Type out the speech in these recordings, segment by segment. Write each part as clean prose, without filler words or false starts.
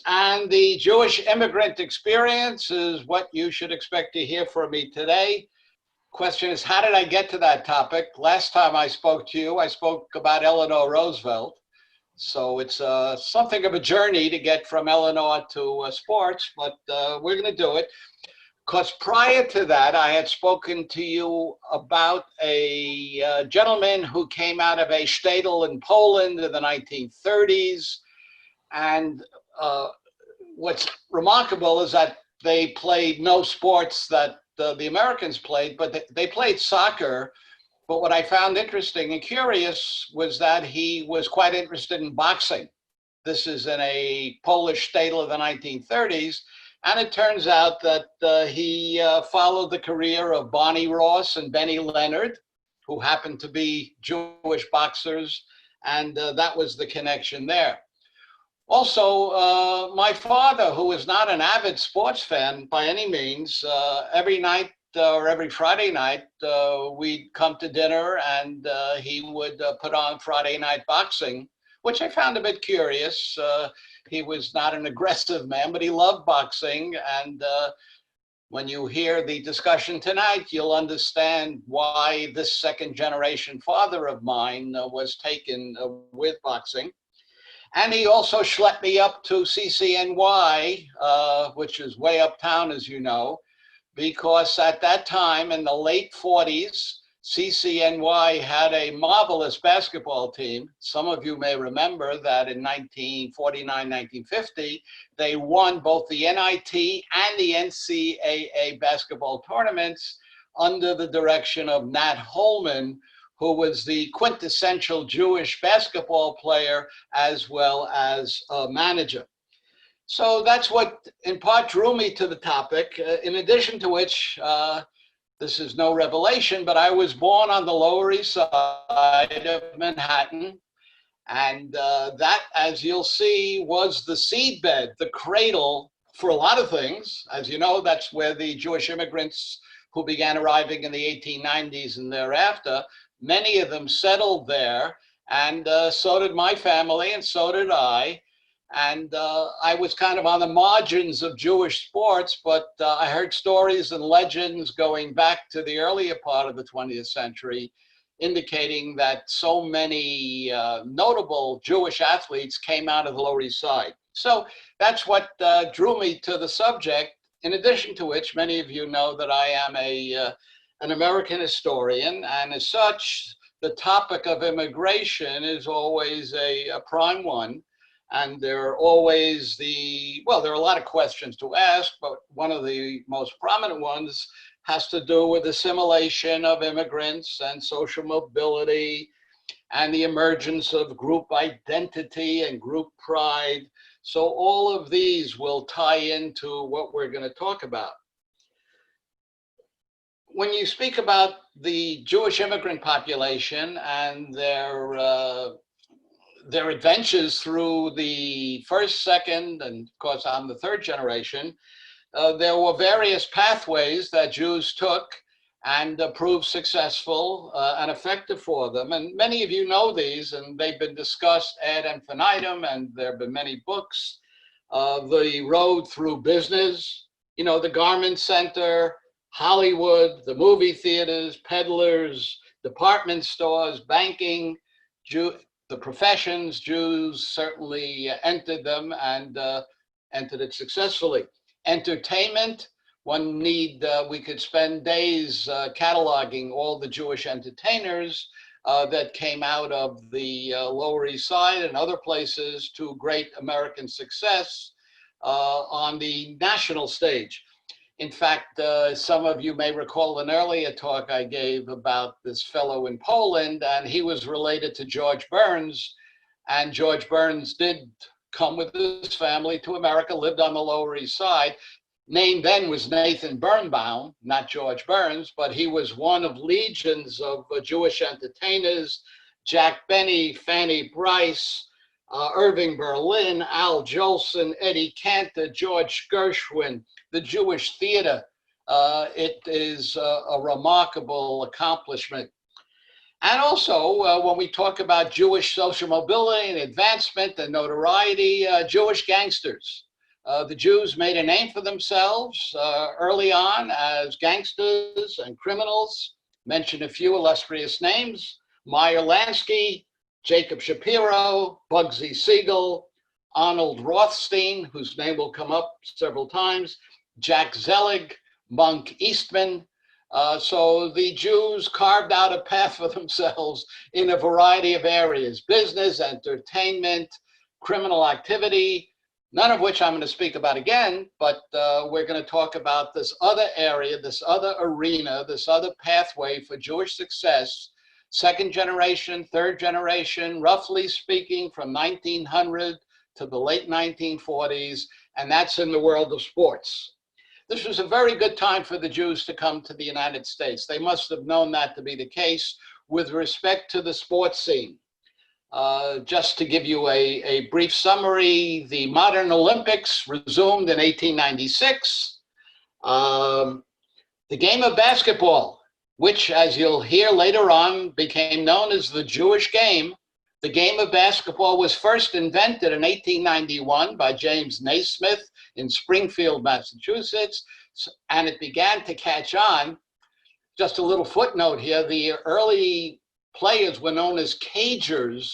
And the Jewish immigrant experience is what you should expect to hear from me today. Question is, how did I get to that topic? Last time I spoke to you, I spoke about Eleanor Roosevelt. So it's something of a journey to get from Eleanor to sports, but we're going to do it. Because prior to that, I had spoken to you about a gentleman who came out of a shtetl in Poland in the 1930s. And what's remarkable is that they played no sports that the Americans played, but they played soccer. But what I found interesting and curious was that he was quite interested in boxing. This is in a Polish shtetl of the 1930s. And it turns out that he followed the career of Barney Ross and Leonard, who happened to be Jewish boxers. And that was the connection there. Also, my father, who was not an avid sports fan by any means, every night or every Friday night, we'd come to dinner and he would put on Friday night boxing, which I found a bit curious. He was not an aggressive man, but he loved boxing. And when you hear the discussion tonight, you'll understand why this second generation father of mine was taken with boxing. And he also schlepped me up to CCNY, which is way uptown, as you know, because at that time in the late 40s, CCNY had a marvelous basketball team. Some of you may remember that in 1949, 1950, they won both the NIT and the NCAA basketball tournaments under the direction of Nat Holman, who was the quintessential Jewish basketball player as well as a manager. So that's what in part drew me to the topic, in addition to which, this is no revelation, but I was born on the Lower East Side of Manhattan. And that, as you'll see, was the seedbed, the cradle for a lot of things. As you know, that's where the Jewish immigrants who began arriving in the 1890s and thereafter, many of them settled there. And so did my family, and so did I. And I was kind of on the margins of Jewish sports, but I heard stories and legends going back to the earlier part of the 20th century, indicating that so many notable Jewish athletes came out of the Lower East Side. So that's what drew me to the subject, in addition to which many of you know that I am an American historian, and as such, the topic of immigration is always a prime one. And there are always there are a lot of questions to ask, but one of the most prominent ones has to do with assimilation of immigrants and social mobility and the emergence of group identity and group pride. So all of these will tie into what we're going to talk about. When you speak about the Jewish immigrant population and their adventures through the first, second, and of course I'm the third generation, there were various pathways that Jews took and proved successful and effective for them. And many of you know these, and they've been discussed ad infinitum, and there have been many books. The road through business, you know, the garment center, Hollywood, the movie theaters, peddlers, department stores, banking, the professions. Jews certainly entered them and entered it successfully. Entertainment, we could spend days cataloging all the Jewish entertainers that came out of the Lower East Side and other places to great American success on the national stage. In fact, some of you may recall an earlier talk I gave about this fellow in Poland, and he was related to George Burns. And George Burns did come with his family to America, lived on the Lower East Side. Name then was Nathan Birnbaum, not George Burns, but he was one of legions of Jewish entertainers: Jack Benny, Fanny Brice, Irving Berlin, Al Jolson, Eddie Cantor, George Gershwin, the Jewish theater. It is a remarkable accomplishment. And also, when we talk about Jewish social mobility and advancement and notoriety, Jewish gangsters. The Jews made a name for themselves early on as gangsters and criminals. Mention a few illustrious names: Meyer Lansky, Jacob Shapiro, Bugsy Siegel, Arnold Rothstein, whose name will come up several times, Jack Zelig, Monk Eastman. So the Jews carved out a path for themselves in a variety of areas: business, entertainment, criminal activity, none of which I'm going to speak about again, but we're going to talk about this other area, this other arena, this other pathway for Jewish success, second generation, third generation, roughly speaking, from 1900 to the late 1940s, and that's in the world of sports. This was a very good time for the Jews to come to the United States. They must have known that to be the case with respect to the sports scene. Just to give you a brief summary, the modern Olympics resumed in 1896. The game of basketball, which, as you'll hear later on, became known as the Jewish game. The game of basketball was first invented in 1891 by James Naismith in Springfield, Massachusetts, and it began to catch on. Just a little footnote here, the early players were known as cagers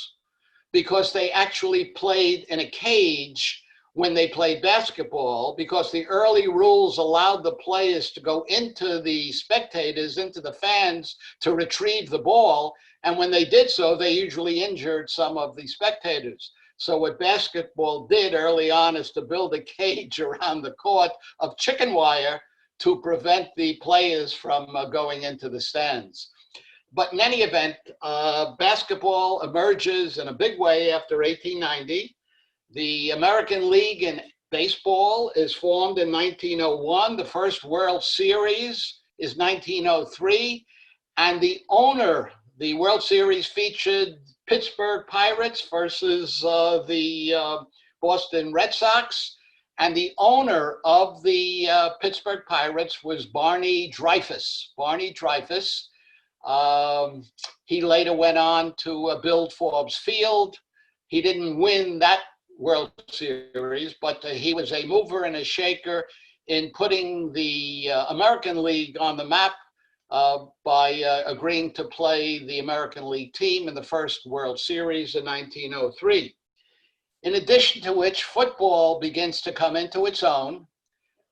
because they actually played in a cage when they played basketball, because the early rules allowed the players to go into the spectators, into the fans, to retrieve the ball. And when they did so, they usually injured some of the spectators. So what basketball did early on is to build a cage around the court of chicken wire to prevent the players from going into the stands. But in any event, basketball emerges in a big way after 1890. The American League in baseball is formed in 1901. The first World Series is 1903. And the World Series featured Pittsburgh Pirates versus the Boston Red Sox. And the owner of the Pittsburgh Pirates was Barney Dreyfuss. Barney Dreyfuss. He later went on to build Forbes Field. He didn't win that World Series, but he was a mover and a shaker in putting the American League on the map by agreeing to play the American League team in the first World Series in 1903. In addition to which, football begins to come into its own.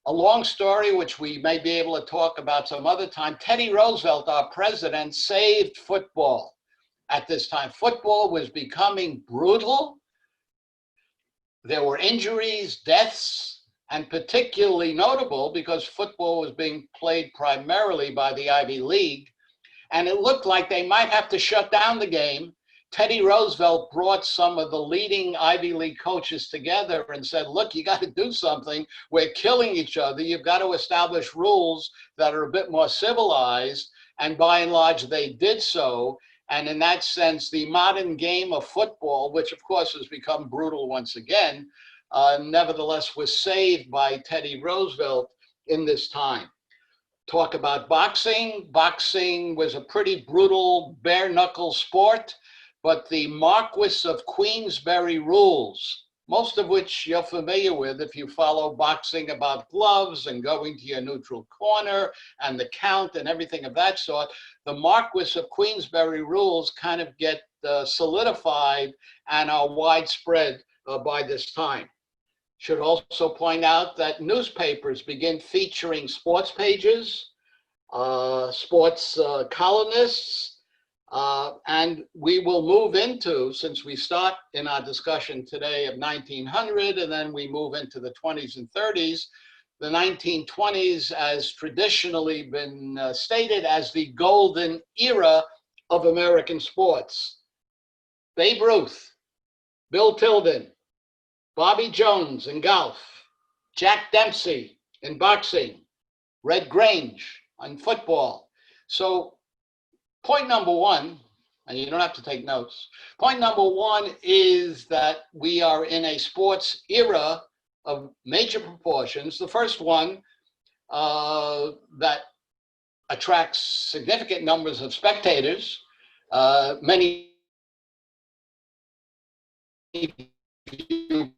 A long story, which we may be able to talk about some other time. Teddy Roosevelt, our president, saved football at this time. Football was becoming brutal. There were injuries, deaths, and particularly notable because football was being played primarily by the Ivy League, and it looked like they might have to shut down the game. Teddy Roosevelt brought some of the leading Ivy League coaches together and said, look, you got to do something. We're killing each other. You've got to establish rules that are a bit more civilized. And by and large, they did so. And in that sense, the modern game of football, which of course has become brutal once again, nevertheless was saved by Teddy Roosevelt in this time. Talk about boxing. Boxing was a pretty brutal, bare knuckle sport, but the Marquis of Queensberry rules, most of which you're familiar with if you follow boxing, about gloves and going to your neutral corner and the count and everything of that sort. The Marquis of Queensberry rules kind of get solidified and are widespread by this time. Should also point out that newspapers begin featuring sports pages, sports columnists, and we will move into, since we start in our discussion today of 1900, and then we move into the 20s and 30s, the 1920s has traditionally been stated as the golden era of American sports. Babe Ruth, Bill Tilden, Bobby Jones in golf, Jack Dempsey in boxing, Red Grange in football. So point number one, and you don't have to take notes, point number one is that we are in a sports era of major proportions. The first one that attracts significant numbers of spectators. Many you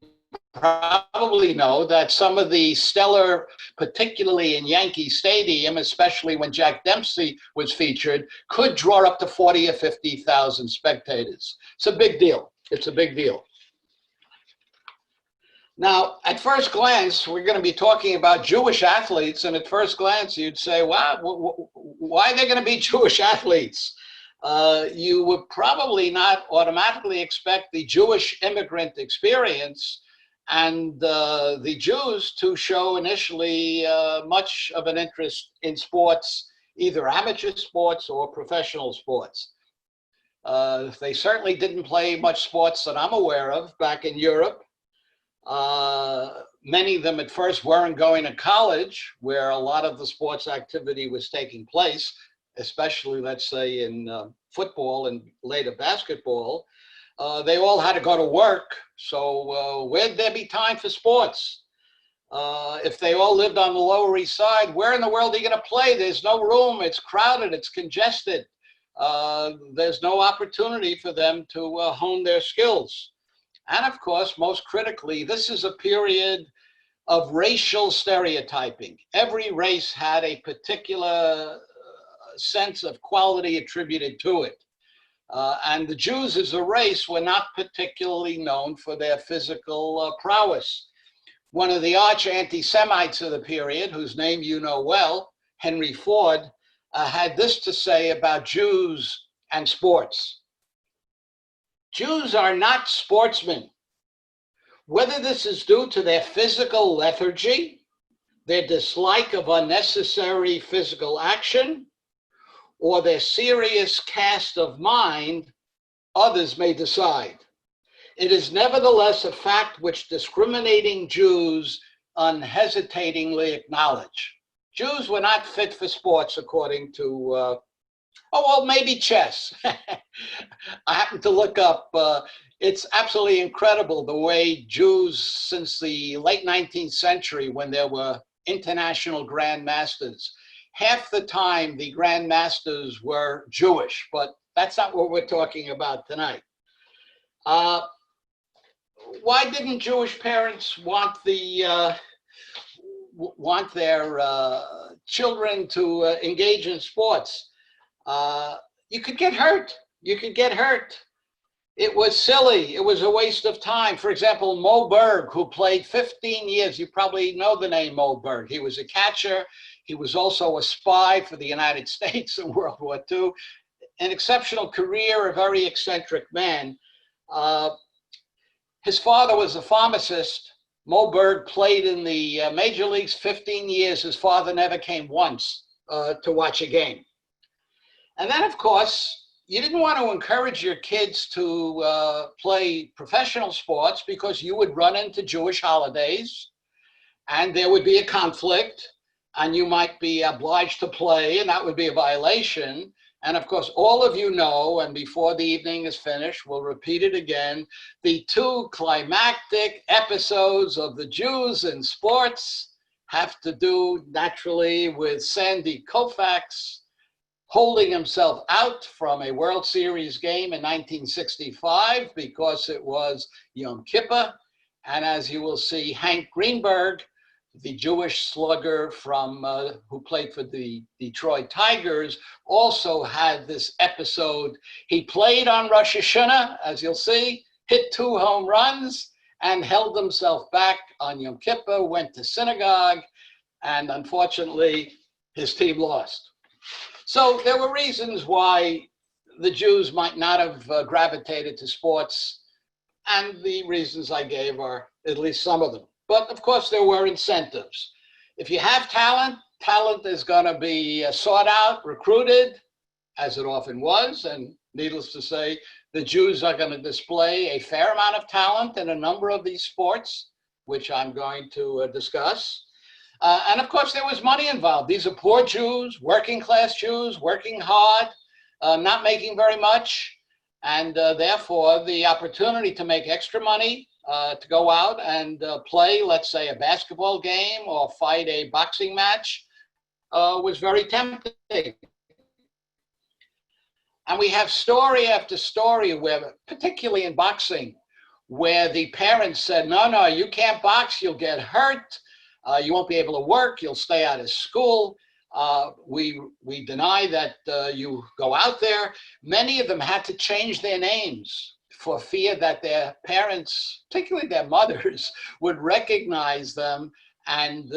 probably know that some of the stellar, particularly in Yankee Stadium, especially when Jack Dempsey was featured, could draw up to 40 or 50,000 spectators. It's a big deal. It's a big deal. Now, at first glance, we're going to be talking about Jewish athletes, and at first glance, you'd say, wow, why are they going to be Jewish athletes? You would probably not automatically expect the Jewish immigrant experience and the Jews to show initially much of an interest in sports, either amateur sports or professional sports. They certainly didn't play much sports that I'm aware of back in Europe. Many of them at first weren't going to college, where a lot of the sports activity was taking place, especially, let's say, in football and later basketball. They all had to go to work. So where'd there be time for sports? If they all lived on the Lower East Side, where in the world are you going to play? There's no room. It's crowded. It's congested. There's no opportunity for them to hone their skills. And of course, most critically, this is a period of racial stereotyping. Every race had a particular sense of quality attributed to it. And the Jews as a race were not particularly known for their physical prowess. One of the arch anti-Semites of the period, whose name you know well, Henry Ford, had this to say about Jews and sports. Jews are not sportsmen. Whether this is due to their physical lethargy, their dislike of unnecessary physical action, or their serious cast of mind, others may decide. It is nevertheless a fact which discriminating Jews unhesitatingly acknowledge. Jews were not fit for sports according to maybe chess. I happened to look up, it's absolutely incredible the way Jews since the late 19th century, when there were international grandmasters, half the time the grandmasters were Jewish, but that's not what we're talking about tonight. Why didn't Jewish parents want their children to engage in sports? You could get hurt. You could get hurt. It was silly. It was a waste of time. For example, Mo Berg, who played 15 years, you probably know the name Mo Berg. He was a catcher. He was also a spy for the United States in World War II. An exceptional career, a very eccentric man. His father was a pharmacist. Mo Berg played in the major leagues 15 years. His father never came once to watch a game. And then, of course, you didn't want to encourage your kids to play professional sports because you would run into Jewish holidays and there would be a conflict and you might be obliged to play and that would be a violation. And of course, all of you know, and before the evening is finished, we'll repeat it again, the two climactic episodes of the Jews in sports have to do naturally with Sandy Koufax holding himself out from a World Series game in 1965 because it was Yom Kippur. And as you will see, Hank Greenberg, the Jewish slugger from who played for the Detroit Tigers, also had this episode. He played on Rosh Hashanah, as you'll see, hit 2 home runs and held himself back on Yom Kippur, went to synagogue, and unfortunately, his team lost. So there were reasons why the Jews might not have gravitated to sports, and the reasons I gave are at least some of them. But of course, there were incentives. If you have talent, talent is going to be sought out, recruited, as it often was, and needless to say, the Jews are going to display a fair amount of talent in a number of these sports, which I'm going to discuss. And of course, there was money involved. These are poor Jews, working class Jews, working hard, not making very much. And therefore, the opportunity to make extra money, to go out and play, let's say, a basketball game or fight a boxing match was very tempting. And we have story after story where, particularly in boxing, where the parents said, no, you can't box, you'll get hurt, you won't be able to work, you'll stay out of school. We deny that you go out there. Many of them had to change their names for fear that their parents, particularly their mothers, would recognize them and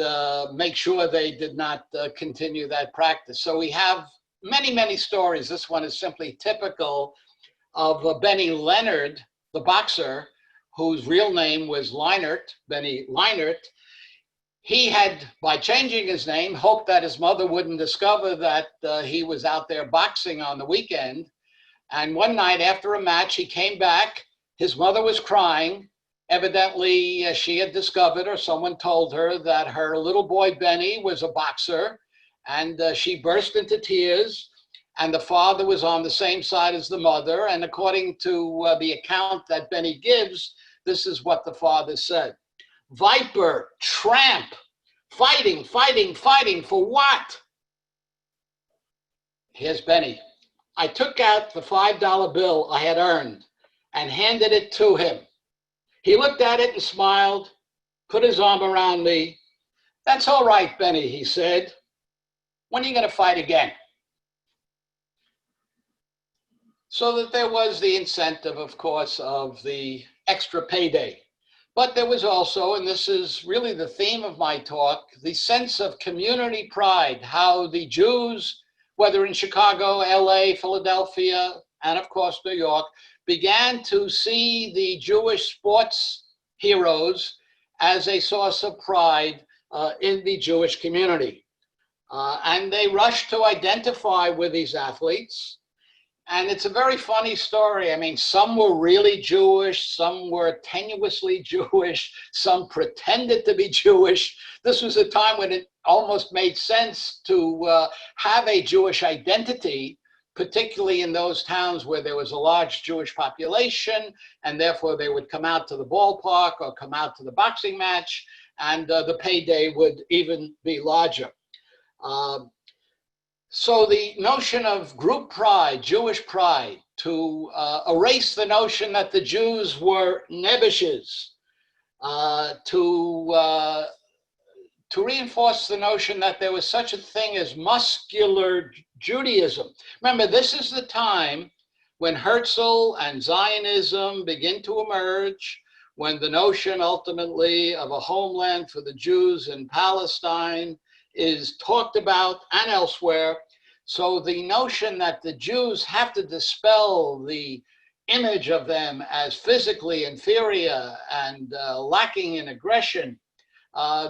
make sure they did not continue that practice. So we have many, many stories. This one is simply typical of Benny Leonard, the boxer, whose real name was Leonard, Benny Leonard. He had, by changing his name, hoped that his mother wouldn't discover that he was out there boxing on the weekend. And one night after a match, he came back. His mother was crying. Evidently, she had discovered, or someone told her, that her little boy Benny was a boxer. And she burst into tears. And the father was on the same side as the mother. And according to the account that Benny gives, this is what the father said. Viper, tramp, fighting for what? Here's Benny. I took out the $5 bill I had earned and handed it to him. He looked at it and smiled, put his arm around me. That's all right, Benny, he said. When are you going to fight again? So that there was the incentive, of course, of the extra payday. But there was also, and this is really the theme of my talk, the sense of community pride, how the Jews, whether in Chicago, LA, Philadelphia, and of course New York, began to see the Jewish sports heroes as a source of pride in the Jewish community. And they rushed to identify with these athletes. And it's a very funny story. I mean, some were really Jewish, some were tenuously Jewish, some pretended to be Jewish. This was a time when it almost made sense to have a Jewish identity, particularly in those towns where there was a large Jewish population, and therefore they would come out to the ballpark or come out to the boxing match, and the payday would even be larger. So the notion of group pride, Jewish pride, to erase the notion that the Jews were nebbishes, to reinforce the notion that there was such a thing as muscular Judaism. Remember, this is the time when Herzl and Zionism begin to emerge, when the notion ultimately of a homeland for the Jews in Palestine is talked about and elsewhere. So the notion that the Jews have to dispel the image of them as physically inferior and lacking in aggression,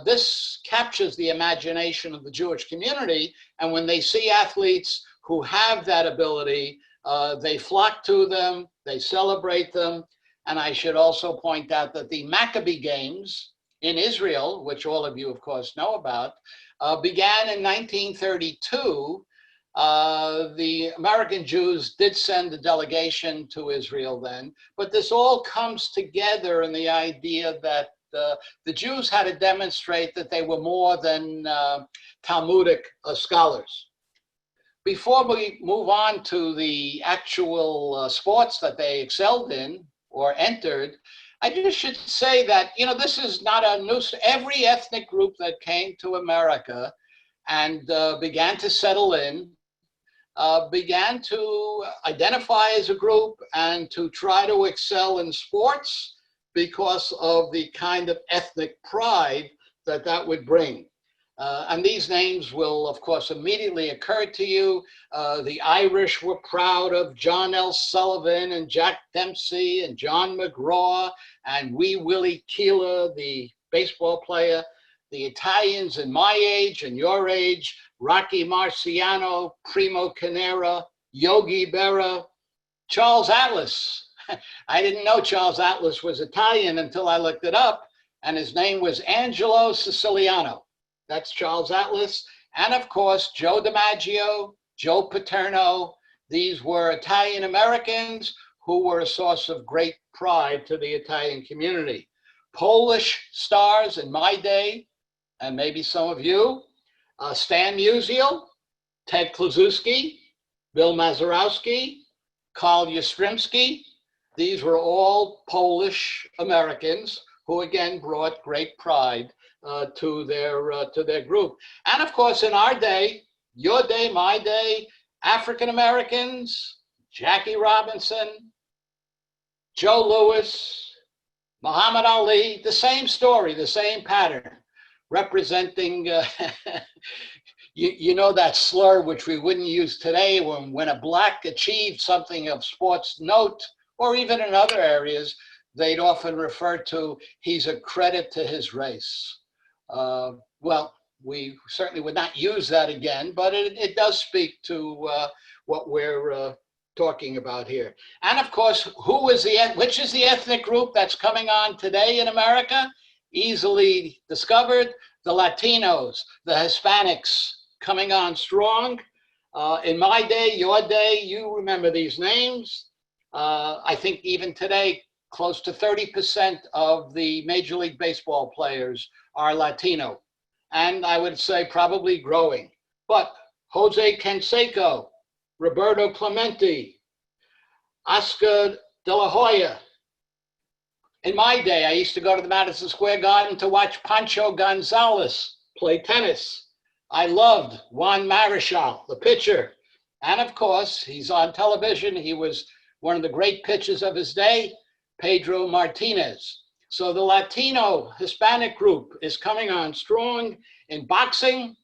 this captures the imagination of the Jewish community. And when they see athletes who have that ability, they flock to them, they celebrate them. And I should also point out that the Maccabee Games in Israel, which all of you, of course, know about, began in 1932. The American Jews did send a delegation to Israel then, but this all comes together in the idea that the Jews had to demonstrate that they were more than Talmudic scholars. Before we move on to the actual sports that they excelled in or entered, I just should say that, you know, this is not a new, every ethnic group that came to America and began to settle in, began to identify as a group and to try to excel in sports because of the kind of ethnic pride that that would bring. And these names will, of course, immediately occur to you. The Irish were proud of John L. Sullivan and Jack Dempsey and John McGraw and Wee Willie Keeler, the baseball player. The Italians in my age and your age, Rocky Marciano, Primo Carnera, Yogi Berra, Charles Atlas. I didn't know Charles Atlas was Italian until I looked it up, and his name was Angelo Siciliano. That's Charles Atlas. And of course, Joe DiMaggio, Joe Paterno. These were Italian Americans who were a source of great pride to the Italian community. Polish stars in my day, and maybe some of you, Stan Musial, Ted Kluszewski, Bill Mazeroski, Karl Jastrzębski. These were all Polish Americans who again brought great pride to their group. And of course, in our day, your day, my day, African Americans, Jackie Robinson, Joe Louis, Muhammad Ali, the same story, the same pattern, representing, you know, that slur which we wouldn't use today when a black achieved something of sports note, or even in other areas, they'd often refer to, he's a credit to his race. Well, we certainly would not use that again, but it does speak to what we're talking about here. And of course, which is the ethnic group that's coming on today in America? Easily discovered, the Latinos, the Hispanics coming on strong. In my day, your day, you remember these names. I think even today, close to 30% of the Major League Baseball players are Latino. And I would say probably growing. But Jose Canseco, Roberto Clemente, Oscar De La Hoya. In my day, I used to go to the Madison Square Garden to watch Pancho Gonzalez play tennis. I loved Juan Marichal, the pitcher. And of course, he's on television. He was one of the great pitchers of his day, Pedro Martinez. So the Latino Hispanic group is coming on strong. In boxing,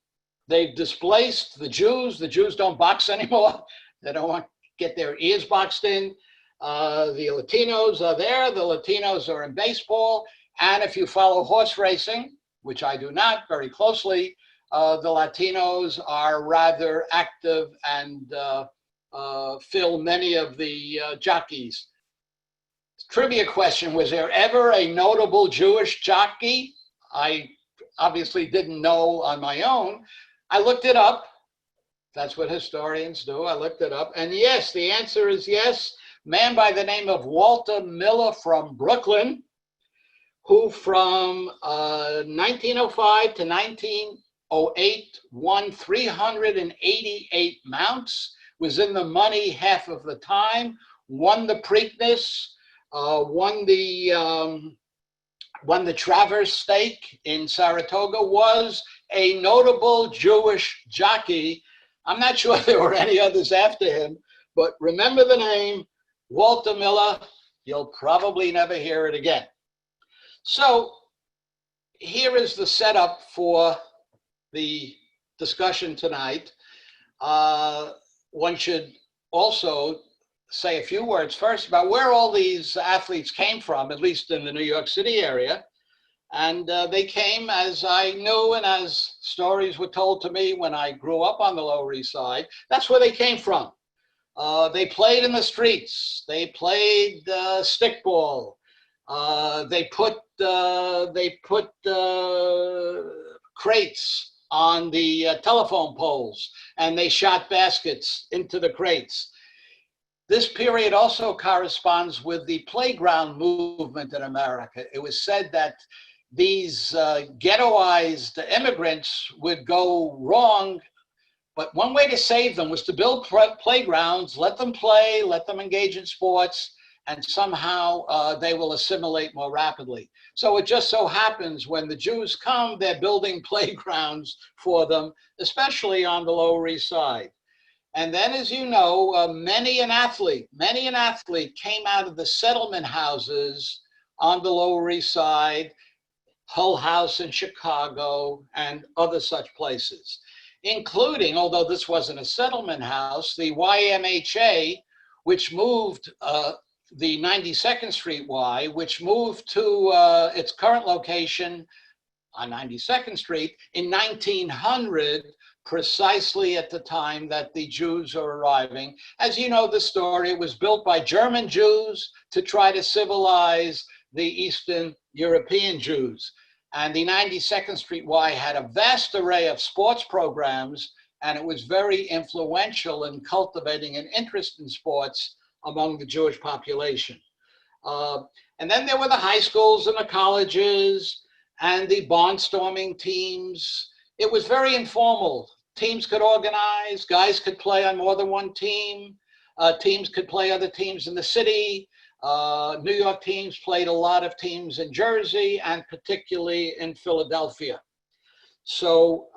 they've displaced the Jews. The Jews don't box anymore. They don't want to get their ears boxed in. The Latinos are there. The Latinos are in baseball. And if you follow horse racing, which I do not very closely, the Latinos are rather active and fill many of the jockeys. Trivia question, was there ever a notable Jewish jockey? I obviously didn't know on my own. I looked it up. That's what historians do. I looked it up. And yes, the answer is yes. Man by the name of Walter Miller from Brooklyn, who from 1905 to 1908 won 388 mounts, was in the money half of the time, won the Preakness, won the Travers Stake in Saratoga, was a notable Jewish jockey. I'm not sure there were any others after him, but remember the name, Walter Miller. You'll probably never hear it again. So here is the setup for the discussion tonight. One should also say a few words first about where all these athletes came from, at least in the New York City area. And they came, as I knew and as stories were told to me when I grew up on the Lower East Side, that's where they came from. They played in the streets. They played stickball. They put crates on the telephone poles, and they shot baskets into the crates. This period also corresponds with the playground movement in America. It was said that these ghettoized immigrants would go wrong, but one way to save them was to build playgrounds, let them play, let them engage in sports, and somehow they will assimilate more rapidly. So it just so happens when the Jews come, they're building playgrounds for them, especially on the Lower East Side. And then, as you know, many an athlete came out of the settlement houses on the Lower East Side, Hull House in Chicago, and other such places, including, although this wasn't a settlement house, the YMHA, which moved, the 92nd Street Y, which moved to its current location on 92nd Street in 1900, precisely at the time that the Jews are arriving. As you know the story, it was built by German Jews to try to civilize the Eastern European Jews. And the 92nd Street Y had a vast array of sports programs, and it was very influential in cultivating an interest in sports among the Jewish population. And then there were the high schools and the colleges and the barnstorming teams. It was very informal. Teams could organize, guys could play on more than one team. Teams could play other teams in the city. New York teams played a lot of teams in Jersey and particularly in Philadelphia. So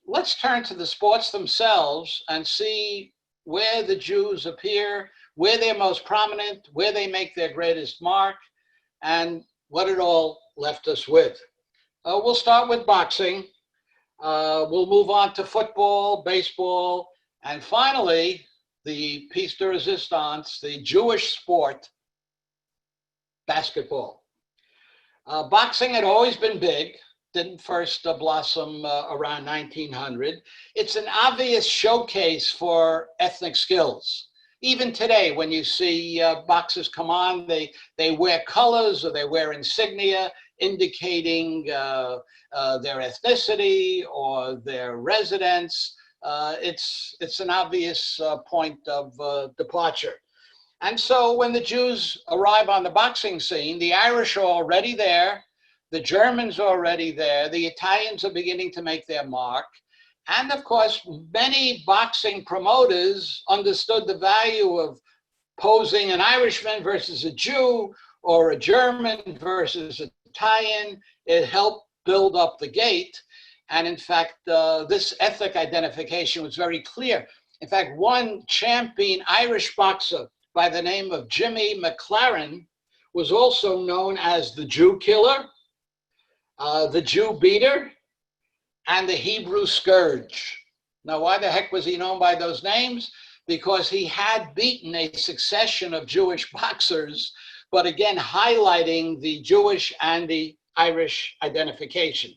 let's turn to the sports themselves and see where the Jews appear, where they're most prominent, where they make their greatest mark, and what it all left us with. We'll start with boxing. We'll move on to football, baseball, and finally, the piece de resistance, the Jewish sport, basketball. Boxing had always been big, didn't first blossom around 1900. It's an obvious showcase for ethnic skills. Even today, when you see boxers come on, they wear colors or they wear insignia indicating their ethnicity or their residence. It's an obvious point of departure. And so when the Jews arrive on the boxing scene, the Irish are already there, the Germans are already there, the Italians are beginning to make their mark. And of course, many boxing promoters understood the value of posing an Irishman versus a Jew or a German versus an Italian. It helped build up the gate. And in fact, this ethnic identification was very clear. In fact, one champion Irish boxer by the name of Jimmy McLaren was also known as the Jew Killer, the Jew Beater, and the Hebrew Scourge. Now, why the heck was he known by those names? Because he had beaten a succession of Jewish boxers, but again, highlighting the Jewish and the Irish identification.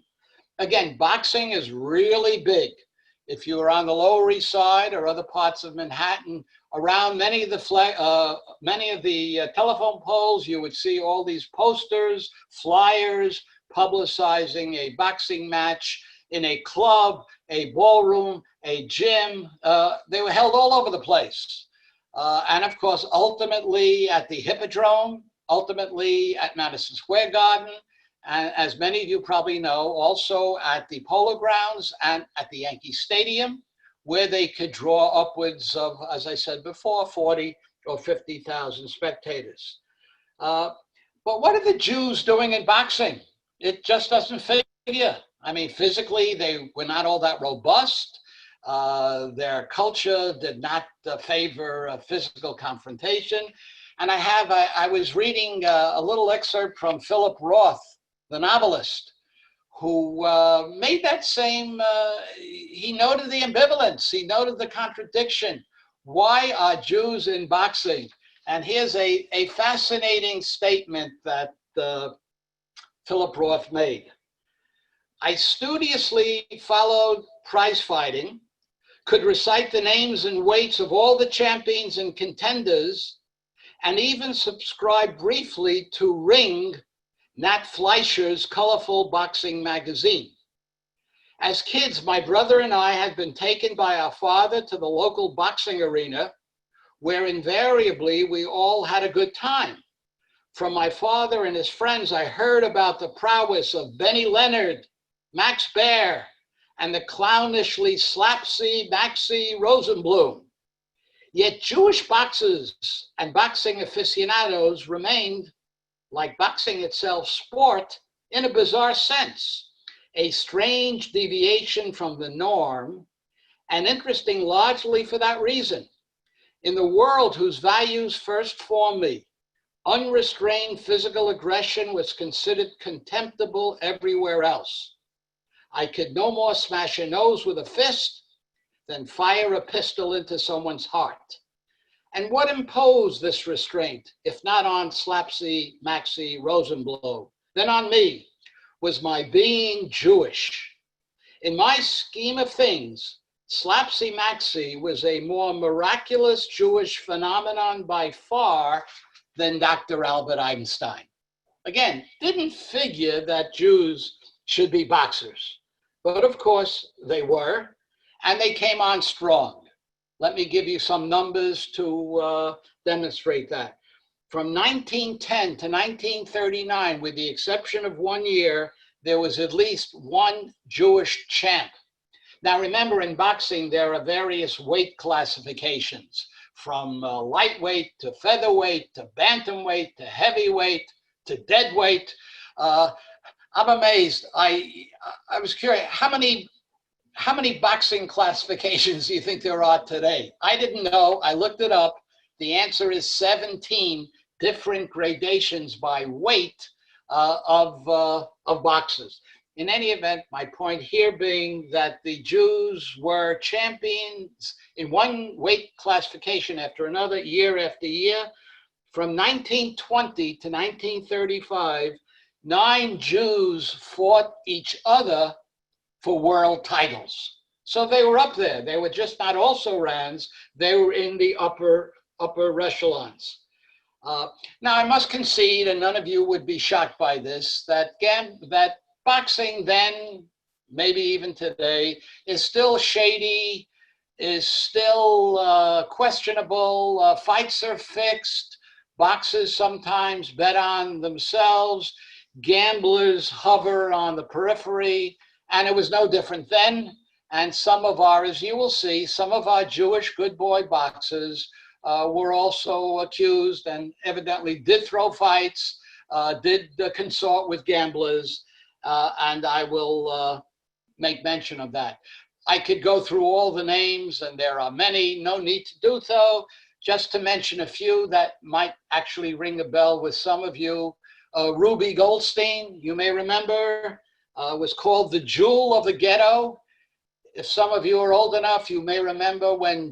Again, boxing is really big. If you were on the Lower East Side or other parts of Manhattan, around many of the telephone poles, you would see all these posters, flyers, publicizing a boxing match in a club, a ballroom, a gym. They were held all over the place. And of course, ultimately at the Hippodrome, ultimately at Madison Square Garden, and as many of you probably know, also at the Polo Grounds and at the Yankee Stadium, where they could draw upwards of, as I said before, 40 or 50,000 spectators. But what are the Jews doing in boxing? It just doesn't figure. I mean, physically, they were not all that robust. Their culture did not favor physical confrontation. And I was reading a little excerpt from Philip Roth, the novelist, who made that same, he noted the ambivalence, he noted the contradiction. Why are Jews in boxing? And here's a fascinating statement that Philip Roth made. I studiously followed prize fighting, could recite the names and weights of all the champions and contenders, and even subscribe briefly to Ring, Nat Fleischer's colorful boxing magazine. As kids, my brother and I had been taken by our father to the local boxing arena, where invariably we all had a good time. From my father and his friends, I heard about the prowess of Benny Leonard, Max Baer, and the clownishly slapsy Maxie Rosenblum. Yet Jewish boxers and boxing aficionados remained, like boxing itself, sport in a bizarre sense, a strange deviation from the norm, and interesting largely for that reason. In the world whose values first formed me, unrestrained physical aggression was considered contemptible everywhere else. I could no more smash a nose with a fist than fire a pistol into someone's heart. And what imposed this restraint, if not on Slapsy Maxie Rosenblum, then on me, was my being Jewish. In my scheme of things, Slapsy Maxie was a more miraculous Jewish phenomenon by far than Dr. Albert Einstein. Again, didn't figure that Jews should be boxers, but of course they were, and they came on strong. Let me give you some numbers to demonstrate that. From 1910 to 1939, with the exception of 1 year, there was at least one Jewish champ. Now remember, in boxing, there are various weight classifications, from lightweight to featherweight to bantamweight to heavyweight to deadweight. I'm amazed. I was curious, how many boxing classifications do you think there are today? I didn't know. I looked it up. The answer is 17 different gradations by weight of boxers. In any event, my point here being that the Jews were champions in one weight classification after another, year after year. From 1920 to 1935, 9 Jews fought each other for world titles. So they were up there. They were just not also-rans. They were in the upper echelons. Now, I must concede, and none of you would be shocked by this, that boxing then, maybe even today, is still shady, is still questionable. Fights are fixed. Boxers sometimes bet on themselves. Gamblers hover on the periphery. And it was no different then. And some of our, as you will see, some of our Jewish good boy boxers were also accused and evidently did throw fights, did consort with gamblers, and I will make mention of that. I could go through all the names, and there are many, no need to do so. Just to mention a few that might actually ring a bell with some of you. Ruby Goldstein, you may remember, was called the Jewel of the Ghetto. If some of you are old enough, you may remember when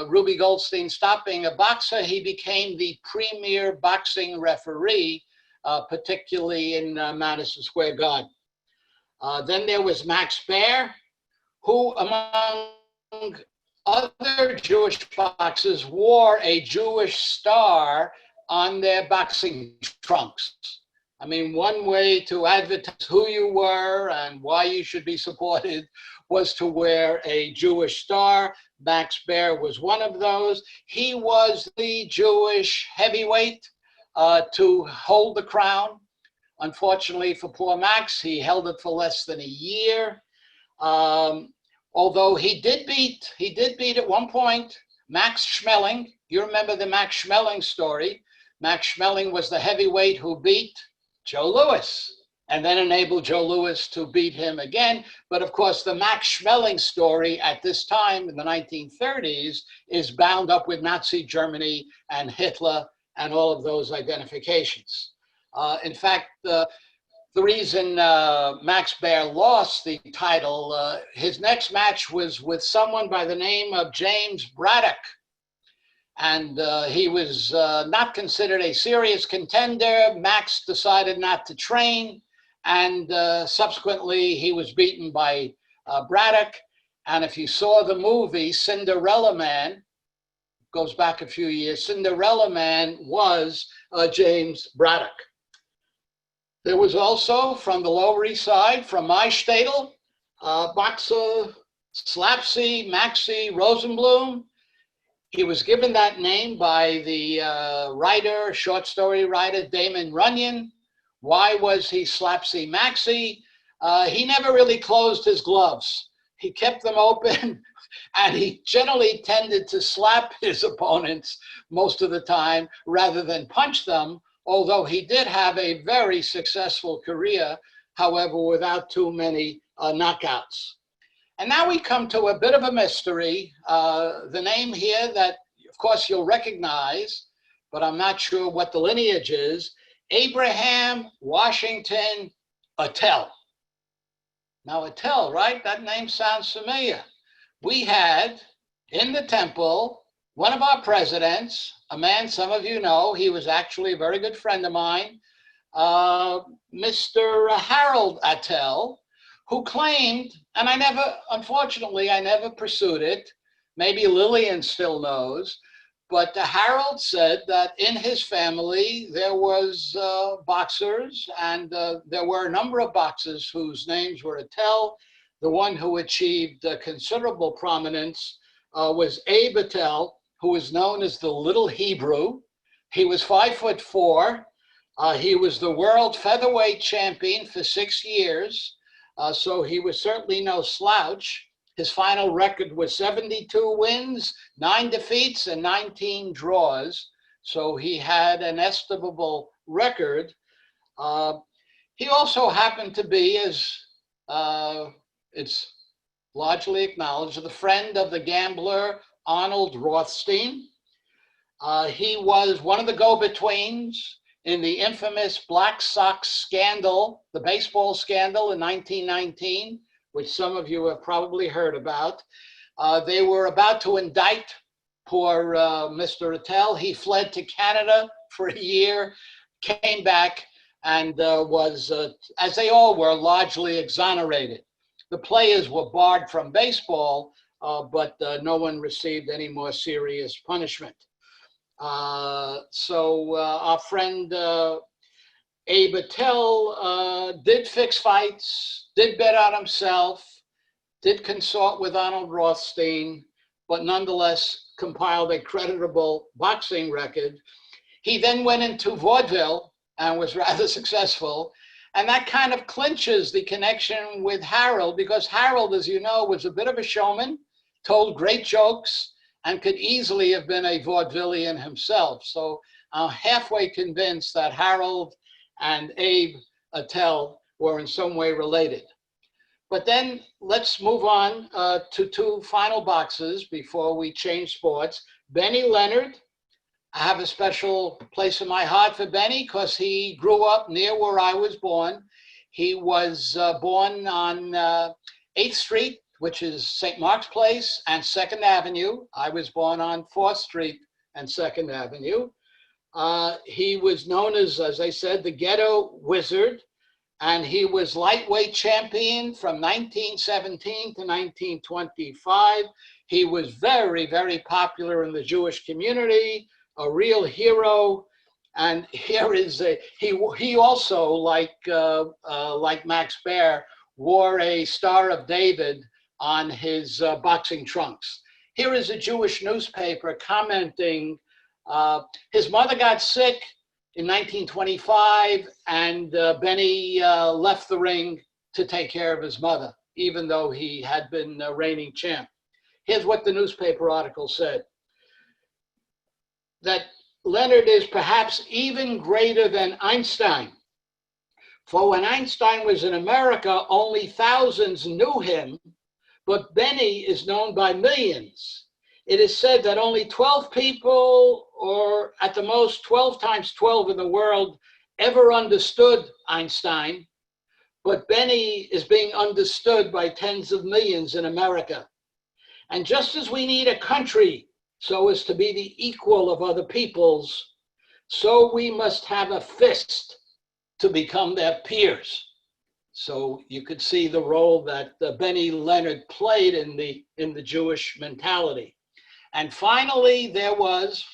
Ruby Goldstein stopped being a boxer, he became the premier boxing referee, particularly in Madison Square Garden. Then there was Max Baer, who among other Jewish boxers wore a Jewish star on their boxing trunks. I mean, one way to advertise who you were and why you should be supported was to wear a Jewish star. Max Baer was one of those. He was the Jewish heavyweight to hold the crown. Unfortunately for poor Max, he held it for less than a year. Although he did beat at one point Max Schmeling. You remember the Max Schmeling story. Max Schmeling was the heavyweight who beat Joe Louis and then enabled Joe Louis to beat him again. But of course, the Max Schmeling story at this time in the 1930s is bound up with Nazi Germany and Hitler and all of those identifications. In fact, the reason Max Baer lost the title, his next match was with someone by the name of James Braddock. And he was not considered a serious contender. Max decided not to train. And subsequently, he was beaten by Braddock. And if you saw the movie Cinderella Man, goes back a few years, Cinderella Man was James Braddock. There was also, from the Lower East Side, from my shtetl, boxer Slapsy Maxie Rosenblum. He was given that name by the writer, short story writer, Damon Runyon. Why was he Slapsy Maxie? He never really closed his gloves. He kept them open, and he generally tended to slap his opponents most of the time rather than punch them, although he did have a very successful career, however, without too many knockouts. And now we come to a bit of a mystery. The name here that, of course, you'll recognize, but I'm not sure what the lineage is, Abraham Washington Attell. Now, Attell, right? That name sounds familiar. We had in the temple one of our presidents, a man some of you know, he was actually a very good friend of mine, Mr. Harold Attell, who claimed, and unfortunately, I never pursued it. Maybe Lillian still knows, but Harold said that in his family, there was boxers, and there were a number of boxers whose names were Attell. The one who achieved considerable prominence was Abe Attell, who was known as the Little Hebrew. He was 5'4". He was the world featherweight champion for 6 years. So he was certainly no slouch. His final record was 72 wins, 9 defeats, and 19 draws. So he had an estimable record. He also happened to be, as it's largely acknowledged, the friend of the gambler Arnold Rothstein. He was one of the go-betweens in the infamous Black Sox scandal, the baseball scandal in 1919, which some of you have probably heard about. They were about to indict poor Mr. Attell. He fled to Canada for a year, came back, and was, as they all were, largely exonerated. The players were barred from baseball, but no one received any more serious punishment. So our friend Abe Attell did fix fights, did bet on himself, did consort with Arnold Rothstein, but nonetheless compiled a creditable boxing record. He then went into vaudeville and was rather successful. And that kind of clinches the connection with Harold, because Harold, as you know, was a bit of a showman, told great jokes, and could easily have been a vaudevillian himself. So I'm halfway convinced that Harold and Abe Attell were in some way related. But then let's move on to 2 final boxes before we change sports. Benny Leonard. I have a special place in my heart for Benny because he grew up near where I was born. He was born on 8th Street, which is St. Mark's Place, and 2nd Avenue. I was born on 4th Street and 2nd Avenue. He was known as I said, the Ghetto Wizard, and he was lightweight champion from 1917 to 1925. He was very, very popular in the Jewish community, a real hero. And here is he also, like Max Baer, wore a Star of David on his boxing trunks. Here is a Jewish newspaper commenting, his mother got sick in 1925, and Benny left the ring to take care of his mother, even though he had been reigning champ. Here's what the newspaper article said: that Leonard is perhaps even greater than Einstein. For when Einstein was in America, only thousands knew him, but Benny is known by millions. It is said that only 12 people, or at the most 12 times 12 in the world, ever understood Einstein, but Benny is being understood by tens of millions in America. And just as we need a country so as to be the equal of other peoples, so we must have a fist to become their peers. So you could see the role that Benny Leonard played in the Jewish mentality. And finally, there was,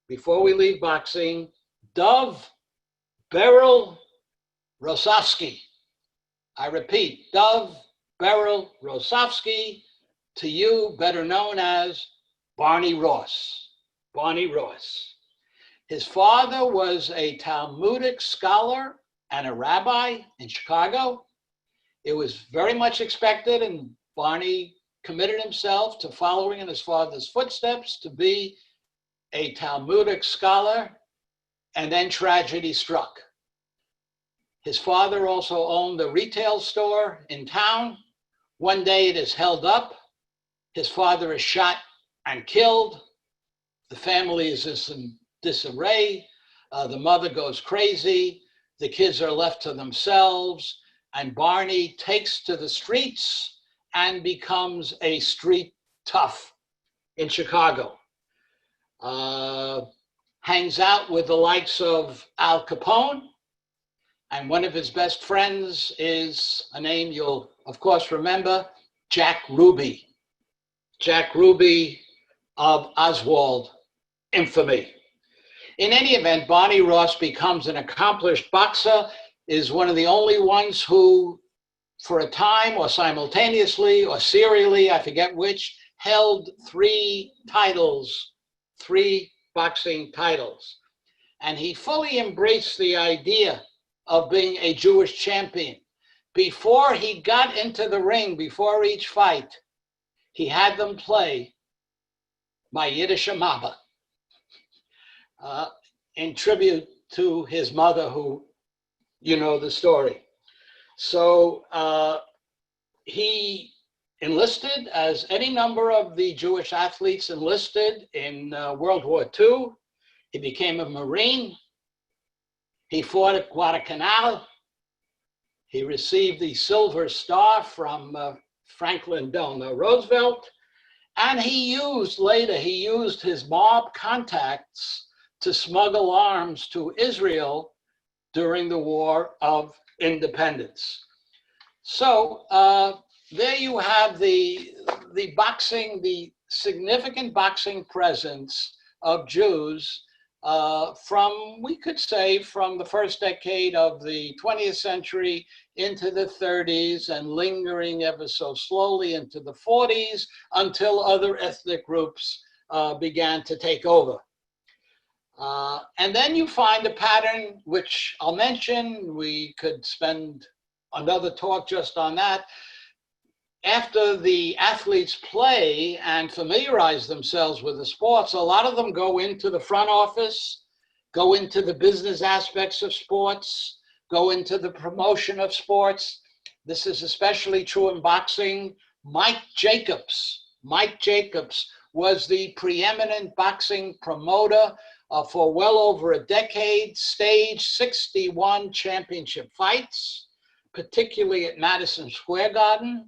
before we leave boxing, Dov Beryl Rosofsky. I repeat, Dov Beryl Rosofsky, to you better known as Barney Ross. Barney Ross. His father was a Talmudic scholar and a rabbi in Chicago. It was very much expected, and Barney committed himself to following in his father's footsteps to be a Talmudic scholar, and then tragedy struck. His father also owned a retail store in town. One day it is held up. His father is shot and killed. The family is in some disarray. The mother goes crazy. The kids are left to themselves, and Barney takes to the streets and becomes a street tough in Chicago. Hangs out with the likes of Al Capone, and one of his best friends is a name you'll, of course, remember, Jack Ruby. Jack Ruby of Oswald infamy. In any event, Barney Ross becomes an accomplished boxer, is one of the only ones who, for a time or simultaneously or serially, I forget which, held 3 titles, 3 boxing titles. And he fully embraced the idea of being a Jewish champion. Before he got into the ring, before each fight, he had them play my Yiddish Mama in tribute to his mother, who, you know the story. So he enlisted, as any number of the Jewish athletes enlisted in World War II. He became a Marine. He fought at Guadalcanal. He received the Silver Star from Franklin Delano Roosevelt. And he used his mob contacts to smuggle arms to Israel during the War of Independence. So there you have the boxing, the significant boxing presence of Jews from, we could say, from the first decade of the 20th century into the 30s, and lingering ever so slowly into the 40s until other ethnic groups began to take over. And then you find a pattern, which I'll mention. We could spend another talk just on that. After the athletes play and familiarize themselves with the sports, a lot of them go into the front office, go into the business aspects of sports, go into the promotion of sports. This is especially true in boxing. Mike Jacobs was the preeminent boxing promoter for well over a decade, staged 61 championship fights, particularly at Madison Square Garden.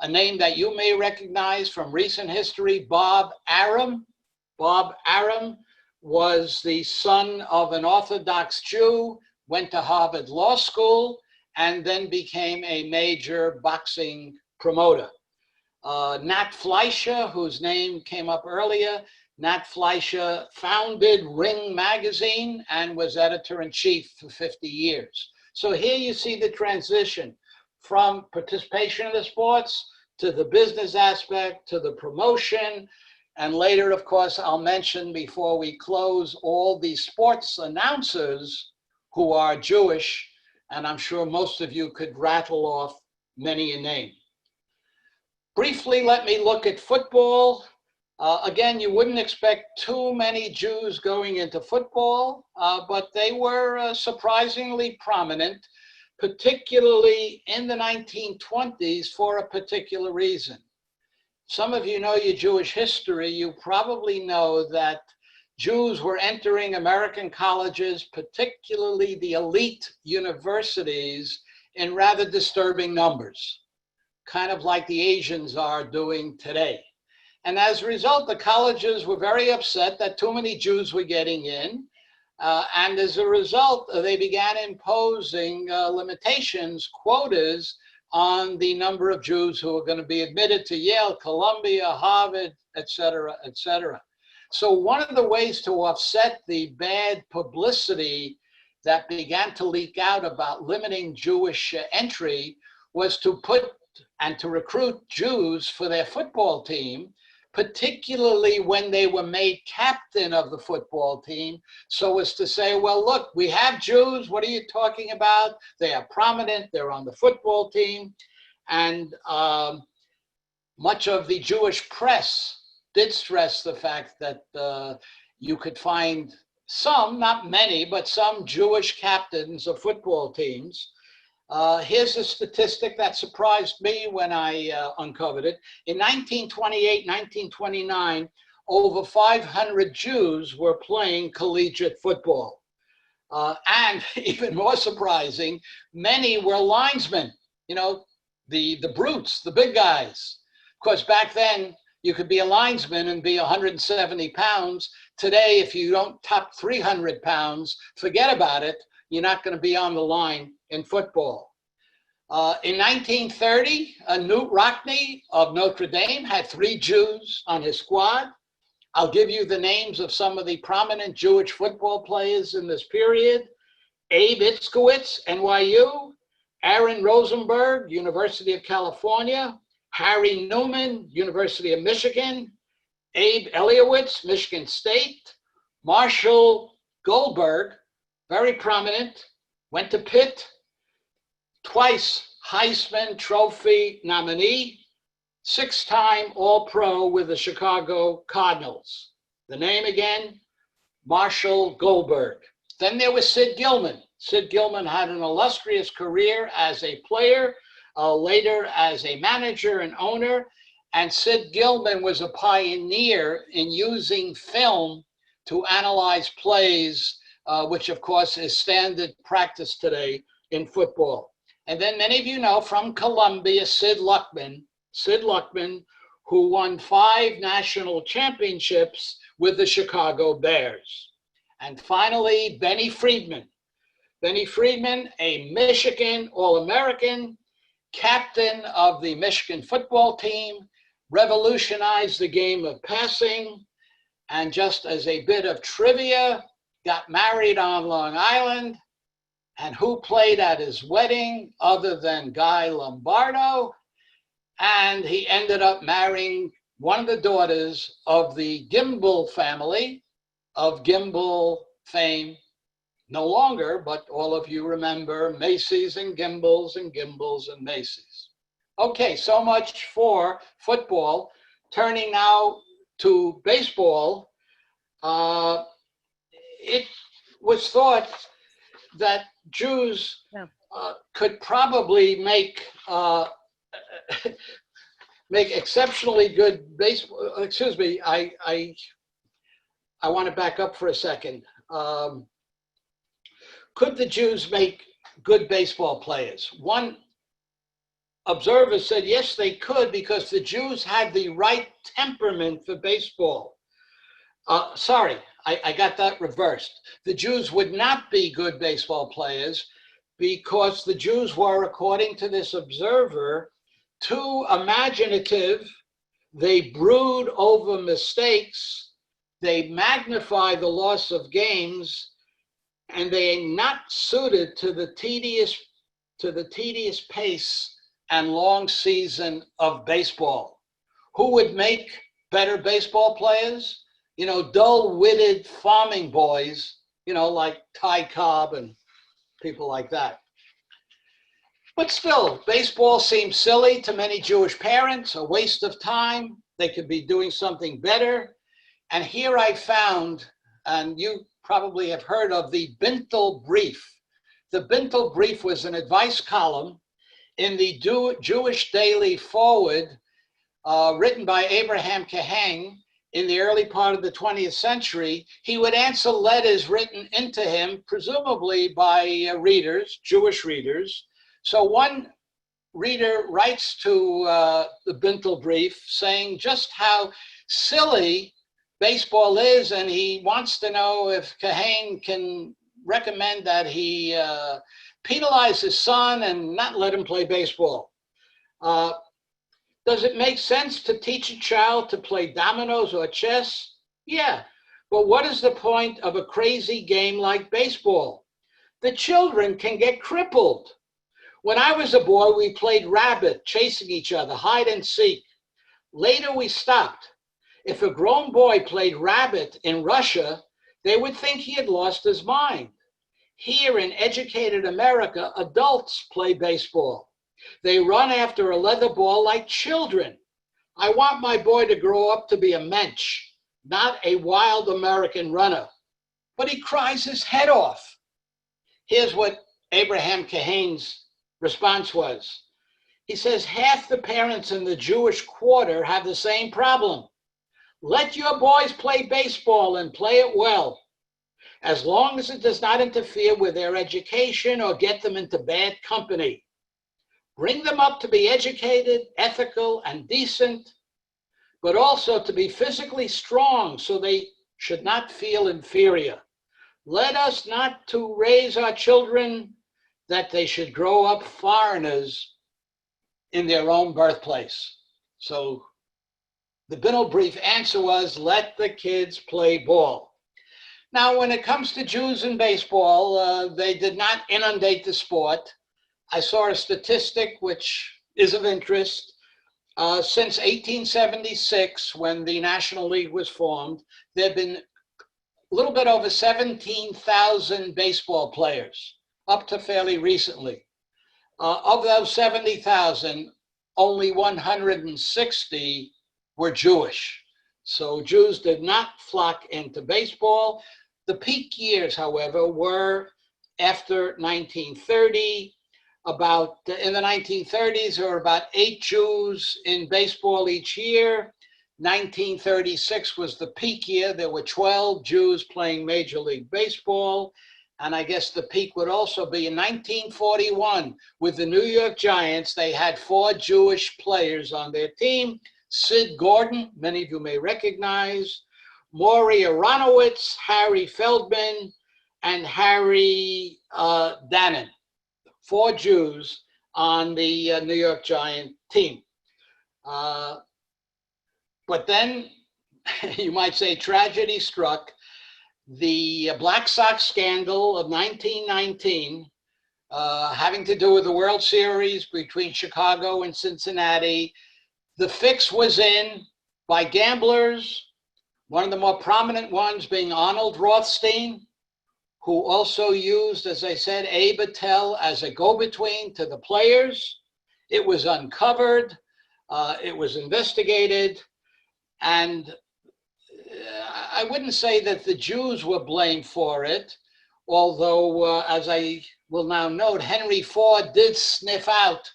A name that you may recognize from recent history, Bob Arum. Bob Arum was the son of an Orthodox Jew, went to Harvard Law School, and then became a major boxing promoter. Nat Fleischer, whose name came up earlier, Nat Fleischer founded Ring magazine and was editor-in-chief for 50 years. So here you see the transition from participation in the sports to the business aspect, to the promotion. And later, of course, I'll mention before we close all the sports announcers who are Jewish, and I'm sure most of you could rattle off many a name. Briefly, let me look at football. Again, you wouldn't expect too many Jews going into football, but they were surprisingly prominent, particularly in the 1920s for a particular reason. Some of you know your Jewish history. You probably know that Jews were entering American colleges, particularly the elite universities, in rather disturbing numbers, kind of like the Asians are doing today. And as a result, the colleges were very upset that too many Jews were getting in. And as a result, they began imposing limitations, quotas, on the number of Jews who were going to be admitted to Yale, Columbia, Harvard, et cetera, et cetera. So one of the ways to offset the bad publicity that began to leak out about limiting Jewish entry was to put and to recruit Jews for their football team, particularly when they were made captain of the football team, so as to say, well, look, we have Jews, what are you talking about? They are prominent, they're on the football team. And much of the Jewish press did stress the fact that you could find some, not many, but some Jewish captains of football teams. Here's a statistic that surprised me when I uncovered it. In 1928, 1929, over 500 Jews were playing collegiate football. And even more surprising, many were linesmen, you know, the brutes, the big guys. Of course, back then, you could be a linesman and be 170 pounds. Today, if you don't top 300 pounds, forget about it. You're not going to be on the line in football. In 1930, Newt Rockne of Notre Dame had 3 Jews on his squad. I'll give you the names of some of the prominent Jewish football players in this period. Abe Itzkowitz, NYU. Aaron Rosenberg, University of California. Harry Newman, University of Michigan. Abe Eliowitz, Michigan State. Marshall Goldberg, very prominent, went to Pitt, twice Heisman Trophy nominee. six-time All-Pro with the Chicago Cardinals. The name again, Marshall Goldberg. Then there was Sid Gillman. Sid Gillman had an illustrious career as a player, later as a manager and owner. And Sid Gillman was a pioneer in using film to analyze plays, which of course is standard practice today in football. And then many of you know from Columbia, Sid Luckman, who won 5 national championships with the Chicago Bears. And finally, Benny Friedman. Benny Friedman, a Michigan All-American, captain of the Michigan football team, revolutionized the game of passing, and just as a bit of trivia, got married on Long Island. And who played at his wedding other than Guy Lombardo? And he ended up marrying one of the daughters of the Gimbel family, of Gimbel fame, no longer, but all of you remember Macy's and Gimbels and Gimbels and Macy's. Okay, so much for football. Turning now to baseball, it was thought that Jews could probably make exceptionally good baseball. Excuse me, I want to back up for a second. Could the Jews make good baseball players? One observer said, yes, they could, because the Jews had the right temperament for baseball. Sorry, I got that reversed. The Jews would not be good baseball players because the Jews were, according to this observer, too imaginative. They brood over mistakes. They magnify the loss of games, and they are not suited to the tedious pace and long season of baseball. Who would make better baseball players? You know, dull-witted farming boys, you know, like Ty Cobb and people like that. But still, baseball seems silly to many Jewish parents, a waste of time. They could be doing something better. And here I found, and you probably have heard of, the Bentall Brief. The Bentall Brief was an advice column in the Jewish Daily Forward, written by Abraham Cohen in the early part of the 20th century. He would answer letters written into him, presumably by readers, Jewish readers. So one reader writes to the Bentall Brief saying just how silly baseball is, and he wants to know if Cohen can recommend that he penalize his son and not let him play baseball. Does it make sense to teach a child to play dominoes or chess? Yeah, but what is the point of a crazy game like baseball? The children can get crippled. When I was a boy, we played rabbit, chasing each other, hide and seek. Later, we stopped. If a grown boy played rabbit in Russia, they would think he had lost his mind. Here in educated America, adults play baseball. They run after a leather ball like children. I want my boy to grow up to be a mensch, not a wild American runner. But he cries his head off. Here's what Abraham Cohen's response was. He says, half the parents in the Jewish quarter have the same problem. Let your boys play baseball and play it well, as long as it does not interfere with their education or get them into bad company. Bring them up to be educated, ethical, and decent, but also to be physically strong so they should not feel inferior. Let us not to raise our children that they should grow up foreigners in their own birthplace. So the Bentall Brief answer was, let the kids play ball. Now, when it comes to Jews in baseball, they did not inundate the sport. I saw a statistic which is of interest. Since 1876, when the National League was formed, there have been a little bit over 17,000 baseball players, up to fairly recently. Of those 70,000, only 160 were Jewish. So Jews did not flock into baseball. The peak years, however, were after 1930. In the 1930s, there were about 8 Jews in baseball each year. 1936 was the peak year. There were 12 Jews playing Major League Baseball. And I guess the peak would also be in 1941 with the New York Giants. They had 4 Jewish players on their team. Sid Gordon, many of you may recognize, Maury Aronowitz, Harry Feldman, and Harry Dannon. 4 Jews on the New York Giant team. But then, you might say, tragedy struck. The Black Sox scandal of 1919, having to do with the World Series between Chicago and Cincinnati. The fix was in by gamblers, one of the more prominent ones being Arnold Rothstein, who also used, as I said, Abe Attell as a go-between to the players. It was uncovered, it was investigated, and I wouldn't say that the Jews were blamed for it, although, as I will now note, Henry Ford did sniff out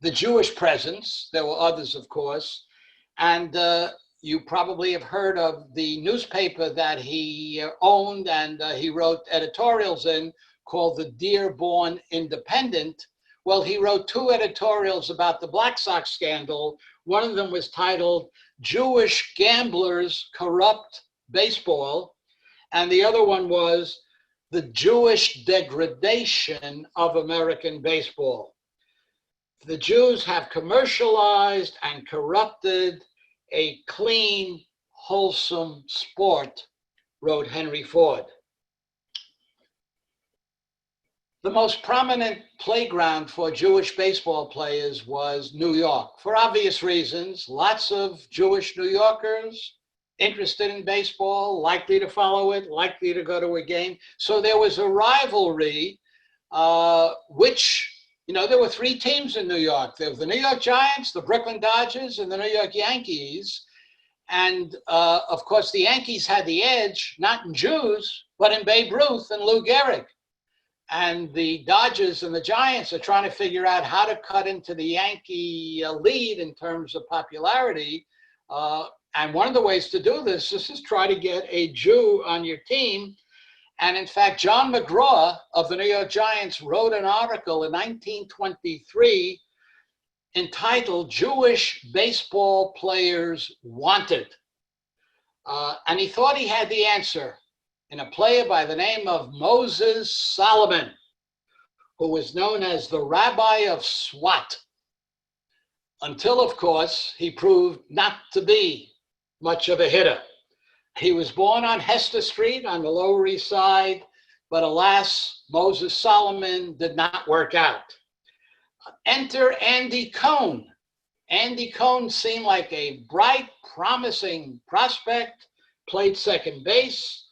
the Jewish presence. There were others, of course, and you probably have heard of the newspaper that he owned and he wrote editorials in, called the Dearborn Independent. Well, he wrote 2 editorials about the Black Sox scandal. One of them was titled "Jewish Gamblers Corrupt Baseball," and the other one was "The Jewish Degradation of American Baseball. The Jews have commercialized and corrupted a clean, wholesome sport," wrote Henry Ford. The most prominent playground for Jewish baseball players was New York, for obvious reasons. Lots of Jewish New Yorkers interested in baseball, likely to follow it, likely to go to a game. So there was a rivalry, which, there were 3 teams in New York. There were the New York Giants, the Brooklyn Dodgers, and the New York Yankees. And of course, the Yankees had the edge, not in Jews, but in Babe Ruth and Lou Gehrig. And the Dodgers and the Giants are trying to figure out how to cut into the Yankee lead in terms of popularity. And one of the ways to do this is to try to get a Jew on your team. And in fact, John McGraw of the New York Giants wrote an article in 1923 entitled "Jewish Baseball Players Wanted." And he thought he had the answer in a player by the name of Moses Solomon, who was known as the Rabbi of SWAT, until, of course, he proved not to be much of a hitter. He was born on Hester Street on the Lower East Side, but alas, Moses Solomon did not work out. Enter Andy Cohen. Andy Cohen seemed like a bright, promising prospect, played second base.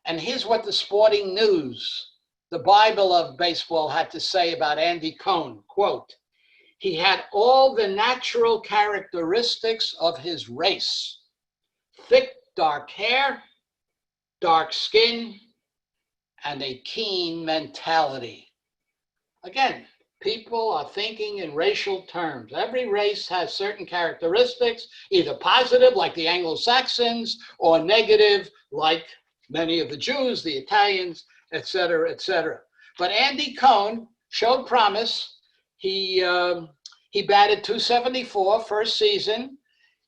And here's what the Sporting News, the Bible of baseball, had to say about Andy Cohen. Quote, "He had all the natural characteristics of his race: thick, dark hair, dark skin, and a keen mentality." Again, people are thinking in racial terms. Every race has certain characteristics, either positive, like the Anglo-Saxons, or negative, like many of the Jews, the Italians, et cetera, et cetera. But Andy Cohen showed promise. He batted .274 first season.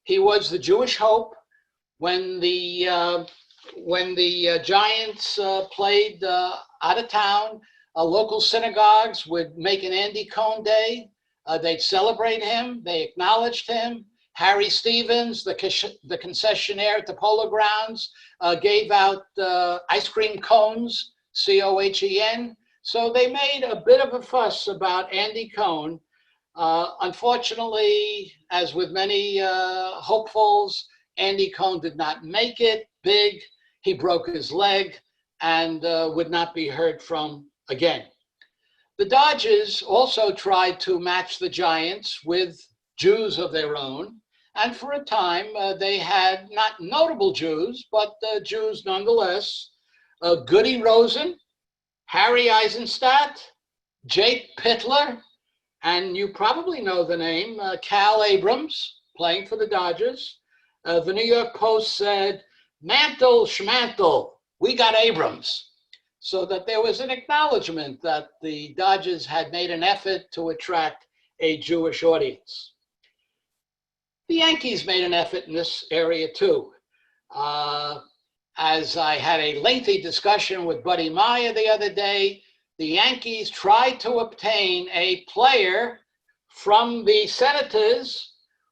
He was the Jewish hope. When the Giants played out of town, local synagogues would make an Andy Cohen Day. They'd celebrate him. They acknowledged him. Harry Stevens, the concessionaire at the Polo Grounds, gave out ice cream cones, Cohen. So they made a bit of a fuss about Andy Cohen. Unfortunately, as with many hopefuls, Andy Cohen did not make it big. He broke his leg and would not be heard from again. The Dodgers also tried to match the Giants with Jews of their own. And for a time, they had not notable Jews, but Jews nonetheless. Goody Rosen, Harry Eisenstadt, Jake Pittler, and you probably know the name, Cal Abrams, playing for the Dodgers. The New York Post said, "Mantle schmantle, we got Abrams." So that there was an acknowledgement that the Dodgers had made an effort to attract a Jewish audience. The Yankees made an effort in this area too. As I had a lengthy discussion with Buddy Meyer the other day, the Yankees tried to obtain a player from the Senators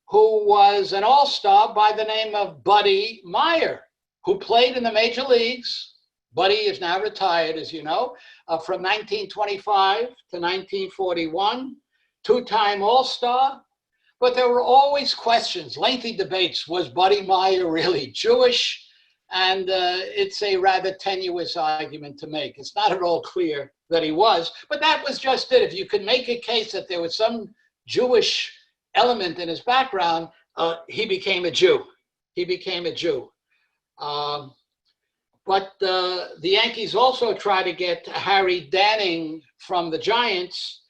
who was an all-star by the name of Buddy Meyer, who played in the major leagues. Buddy is now retired, as you know, from 1925 to 1941, two-time all-star. But there were always questions, lengthy debates. Was Buddy Meyer really Jewish? And it's a rather tenuous argument to make. It's not at all clear that he was, but that was just it. If you could make a case that there was some Jewish element in his background, he became a Jew. He became a Jew. But the Yankees also tried to get Harry Danning from the Giants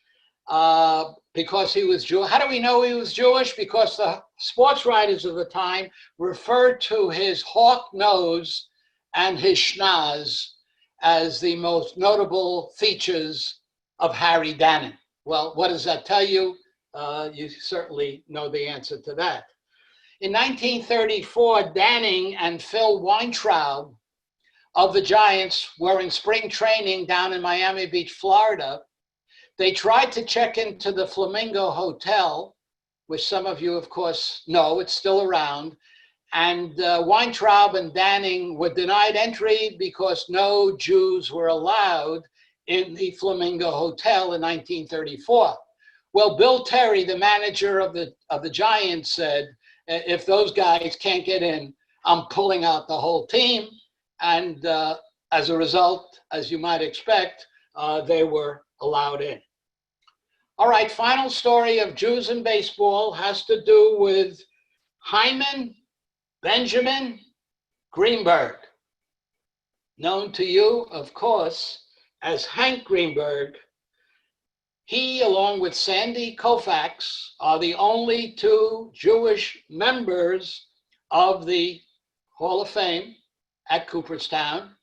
because he was Jewish. How do we know he was Jewish? Because the sports writers of the time referred to his hawk nose and his schnoz as the most notable features of Harry Danning. Well, what does that tell you? You certainly know the answer to that. In 1934, Danning and Phil Weintraub of the Giants were in spring training down in Miami Beach, Florida. They tried to check into the Flamingo Hotel, which some of you, of course, know. It's still around. And Weintraub and Danning were denied entry because no Jews were allowed in the Flamingo Hotel in 1934. Well, Bill Terry, the manager of the Giants, said, if those guys can't get in, I'm pulling out the whole team. And as a result, as you might expect, they were allowed in. All right, final story of Jews in baseball has to do with Hyman Benjamin Greenberg, known to you, of course, as Hank Greenberg. He, along with Sandy Koufax, are the only two Jewish members of the Hall of Fame at Cooperstown.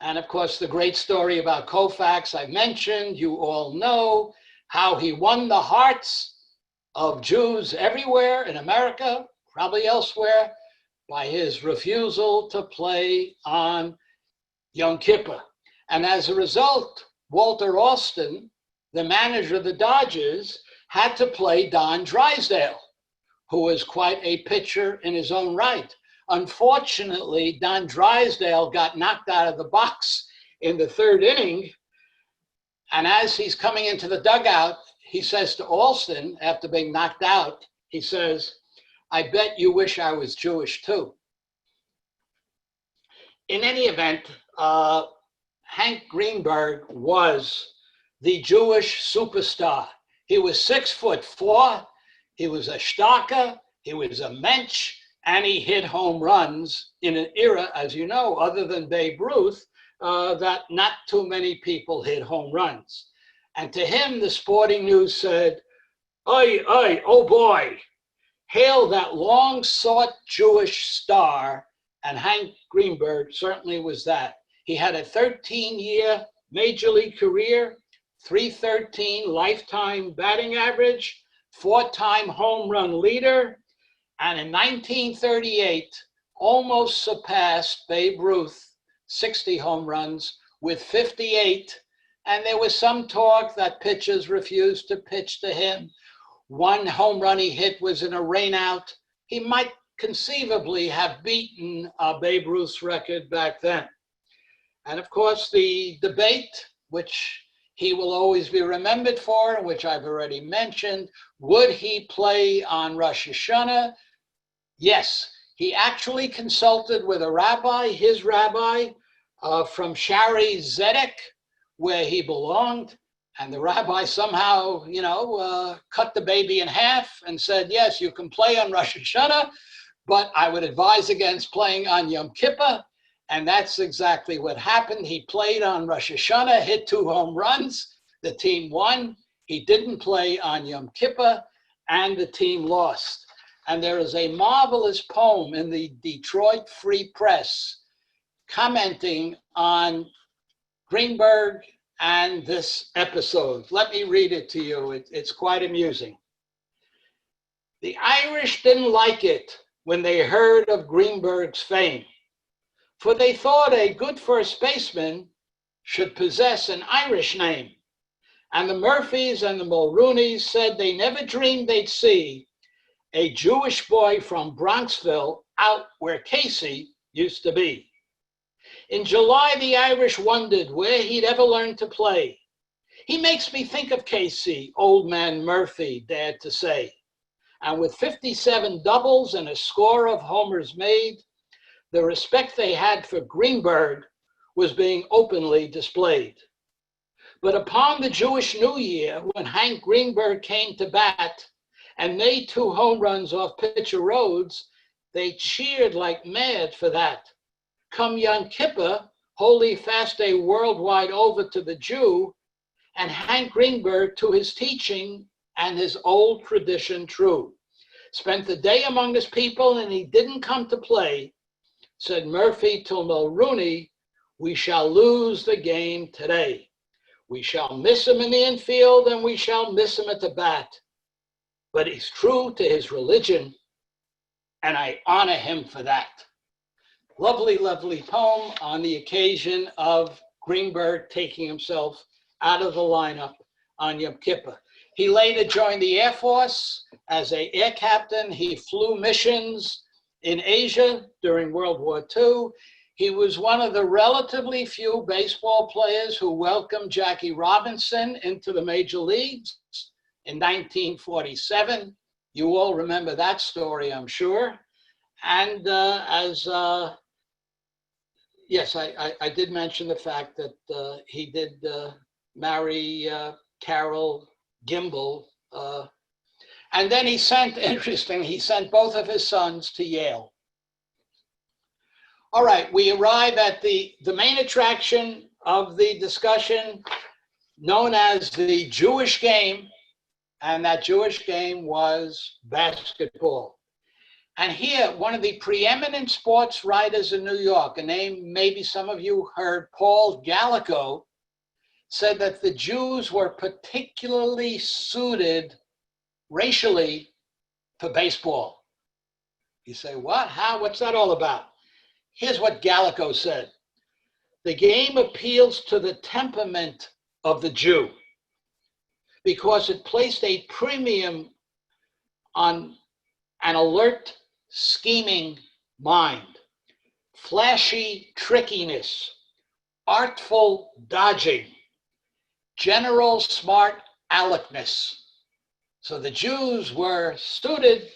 And of course, the great story about Koufax I mentioned, you all know how he won the hearts of Jews everywhere in America, probably elsewhere, by his refusal to play on Yom Kippur. And as a result, Walter Austin, the manager of the Dodgers, had to play Don Drysdale, who was quite a pitcher in his own right. Unfortunately, Don Drysdale got knocked out of the box in the third inning. And as he's coming into the dugout, he says to Austin, after being knocked out, he says, "I bet you wish I was Jewish too." In any event, Hank Greenberg was the Jewish superstar. He was 6'4". He was a starker. He was a mensch. And he hit home runs in an era, as you know, other than Babe Ruth, that not too many people hit home runs. And to him, the Sporting News said, "Oi, oi, oh boy, hail that long-sought Jewish star." And Hank Greenberg certainly was that. He had a 13-year major league career, .313 lifetime batting average, 4-time home run leader, and in 1938, almost surpassed Babe Ruth, 60 home runs with 58. And there was some talk that pitchers refused to pitch to him. One home run he hit was in a rainout. He might conceivably have beaten Babe Ruth's record back then. And of course, the debate, which he will always be remembered for, which I've already mentioned, would he play on Rosh Hashanah? Yes, he actually consulted with a rabbi, his rabbi, from Shari Zedek, where he belonged, And the rabbi somehow, cut the baby in half and said, yes, you can play on Rosh Hashanah, but I would advise against playing on Yom Kippur. And that's exactly what happened. He played on Rosh Hashanah, hit 2 home runs. The team won. He didn't play on Yom Kippur, and the team lost. And there is a marvelous poem in the Detroit Free Press commenting on Greenberg and this episode. Let me read it to you. It's quite amusing. The Irish didn't like it when they heard of Greenberg's fame, for they thought a good first baseman should possess an Irish name. And the Murphys and the Mulrooneys said they never dreamed they'd see a Jewish boy from Bronxville out where Casey used to be. In July, the Irish wondered where he'd ever learn to play. He makes me think of Casey, old man Murphy dared to say. And with 57 doubles and a score of homers made, the respect they had for Greenberg was being openly displayed. But upon the Jewish New Year, when Hank Greenberg came to bat and made 2 home runs off Pitcher Rhodes, they cheered like mad for that. Come Yom Kippur, holy fast day worldwide over to the Jew, and Hank Greenberg to his teaching and his old tradition true. Spent the day among his people and he didn't come to play. Said Murphy to Mulrooney, we shall lose the game today. We shall miss him in the infield and we shall miss him at the bat. But he's true to his religion and I honor him for that. Lovely, lovely poem on the occasion of Greenberg taking himself out of the lineup on Yom Kippur. He later joined the Air Force as an air captain. He flew missions in Asia during World War II. He was one of the relatively few baseball players who welcomed Jackie Robinson into the major leagues in 1947. You all remember that story, I'm sure. And yes, I did mention the fact that he did marry Carol Gimbel. And then he sent, interesting, he sent both of his sons to Yale. All right, we arrive at the main attraction of the discussion, known as the Jewish game, and that Jewish game was basketball. And here, one of the preeminent sports writers in New York, a name maybe some of you heard, Paul Gallico, said that the Jews were particularly suited racially for baseball. You say, what? How? What's that all about? Here's what Gallico said. The game appeals to the temperament of the Jew because it placed a premium on an alert, scheming mind, flashy trickiness, artful dodging, general smart aleckness. So the Jews were suited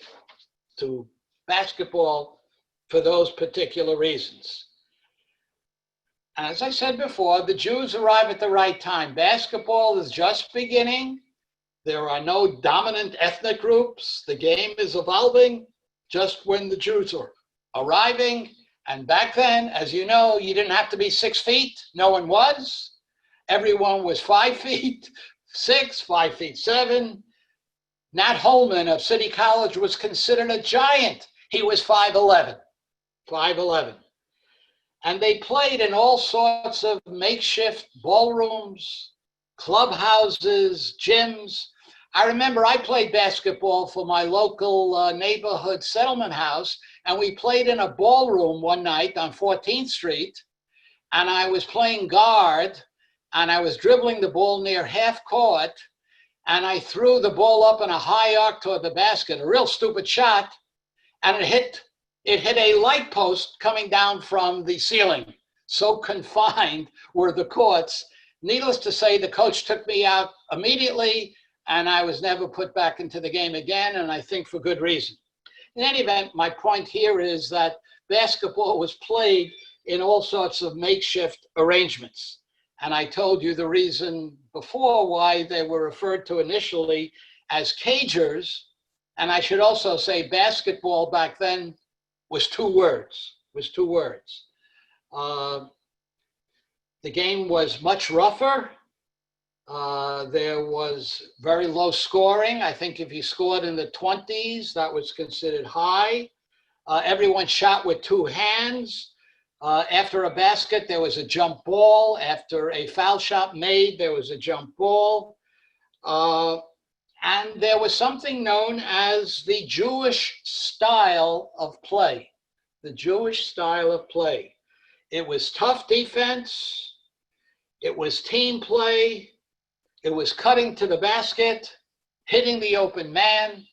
to basketball for those particular reasons. As I said before, the Jews arrive at the right time. Basketball is just beginning. There are no dominant ethnic groups. The game is evolving just when the Jews are arriving. And back then, as you know, you didn't have to be 6 feet. No one was. Everyone was 5 feet 6, 5 feet 7. Nat Holman of City College was considered a giant. He was 5'11". 5'11". And they played in all sorts of makeshift ballrooms, clubhouses, gyms. I remember I played basketball for my local neighborhood settlement house, and we played in a ballroom one night on 14th Street, and I was playing guard, and I was dribbling the ball near half court, and I threw the ball up in a high arc toward the basket, a real stupid shot, and it hit a light post coming down from the ceiling. So confined were the courts. Needless to say, the coach took me out immediately, and I was never put back into the game again, and I think for good reason. In any event, my point here is that basketball was played in all sorts of makeshift arrangements. And I told you the reason before why they were referred to initially as cagers. And I should also say basketball back then was two words, The game was much rougher. There was very low scoring. I think if you scored in the 20s, that was considered high. Everyone shot with two hands. After a basket, there was a jump ball. After a foul shot made, there was a jump ball. And there was something known as the Jewish style of play. The Jewish style of play. It was tough defense. It was team play. It was cutting to the basket, hitting the open man.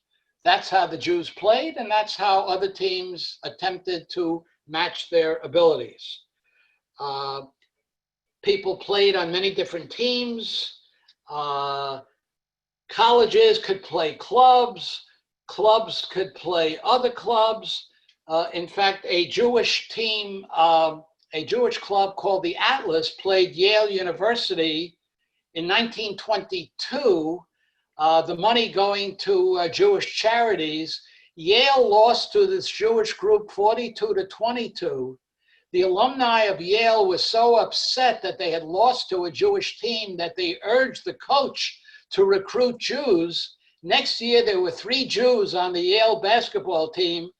That's how the Jews played, and that's how other teams attempted to match their abilities. People played on many different teams. Colleges could play clubs. Clubs could play other clubs. In fact, a Jewish team, a Jewish club called the Atlas played Yale University in 1922. The money going to Jewish charities. Yale lost to this Jewish group 42-22. The alumni of Yale was so upset that they had lost to a Jewish team that they urged the coach to recruit Jews. Next year, there were 3 Jews on the Yale basketball team,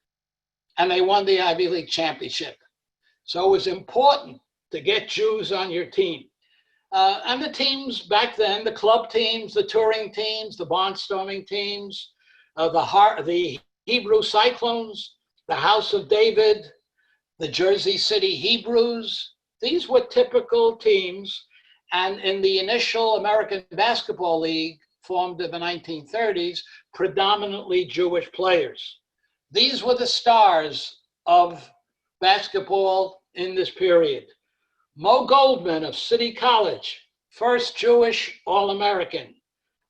and they won the Ivy League championship. So it was important to get Jews on your team. And the teams back then, the club teams, the touring teams, the barnstorming teams, the Hebrew Cyclones, the House of David, the Jersey City Hebrews, these were typical teams. And in the initial American Basketball League, formed in the 1930s, predominantly Jewish players. These were the stars of basketball in this period. Mo Goldman of City College, first Jewish All-American.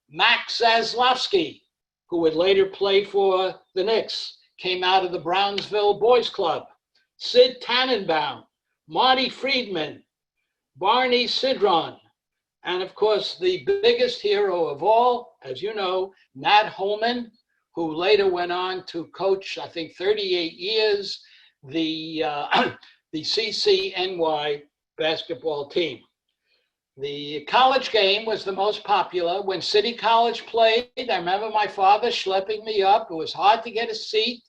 Max Zaslavsky, who would later play for the Knicks, came out of the Brownsville Boys Club. Sid Tannenbaum, Marty Friedman, Barney Sidron, and of course, the biggest hero of all, as you know, Nat Holman, who later went on to coach, I think, 38 years, the CCNY basketball team. The college game was the most popular. When City College played, I remember my father schlepping me up. It was hard to get a seat.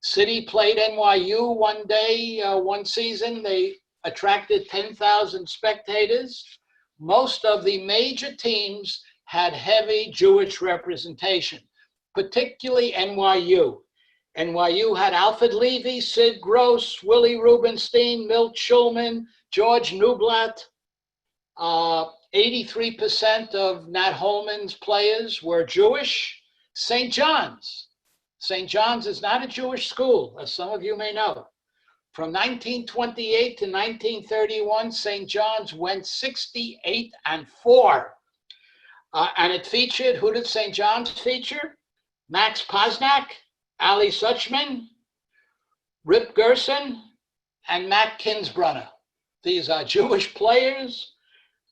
City played NYU one day, one season. They attracted 10,000 spectators. Most of the major teams had heavy Jewish representation, particularly NYU. NYU had Alfred Levy, Sid Gross, Willie Rubenstein, Milt Schulman, George Newblatt. 83% of Nat Holman's players were Jewish. St. John's. St. John's is not a Jewish school, as some of you may know. From 1928 to 1931, St. John's went 68-4. And it featured, who did St. John's feature? Max Posnack, Ali Suchman, Rip Gerson, and Matt Kinsbrunner. These are Jewish players,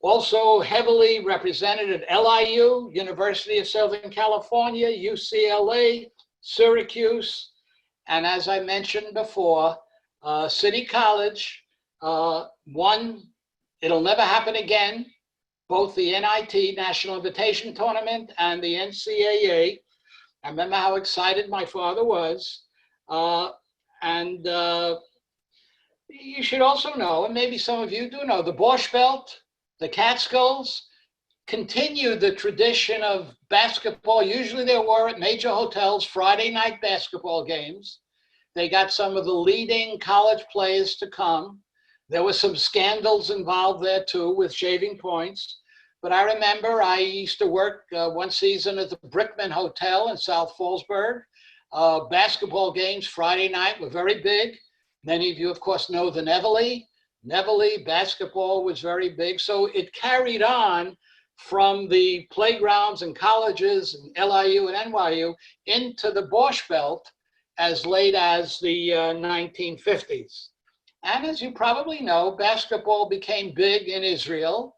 also heavily represented at LIU, University of Southern California, UCLA, Syracuse, and as I mentioned before, City College won, it'll never happen again, both the NIT, National Invitation Tournament, and the NCAA. I remember how excited my father was. And you should also know, and maybe some of you do know, the Borscht Belt, the Catskills, continued the tradition of basketball. Usually there were at major hotels Friday night basketball games. They got some of the leading college players to come. There were some scandals involved there too with shaving points. But I remember I used to work one season at the Brickman Hotel in South Fallsburg. Basketball games Friday night were very big. Many of you, of course, know the Nevele. Nevele basketball was very big. So it carried on from the playgrounds and colleges and LIU and NYU into the Borscht Belt as late as the 1950s. And as you probably know, basketball became big in Israel.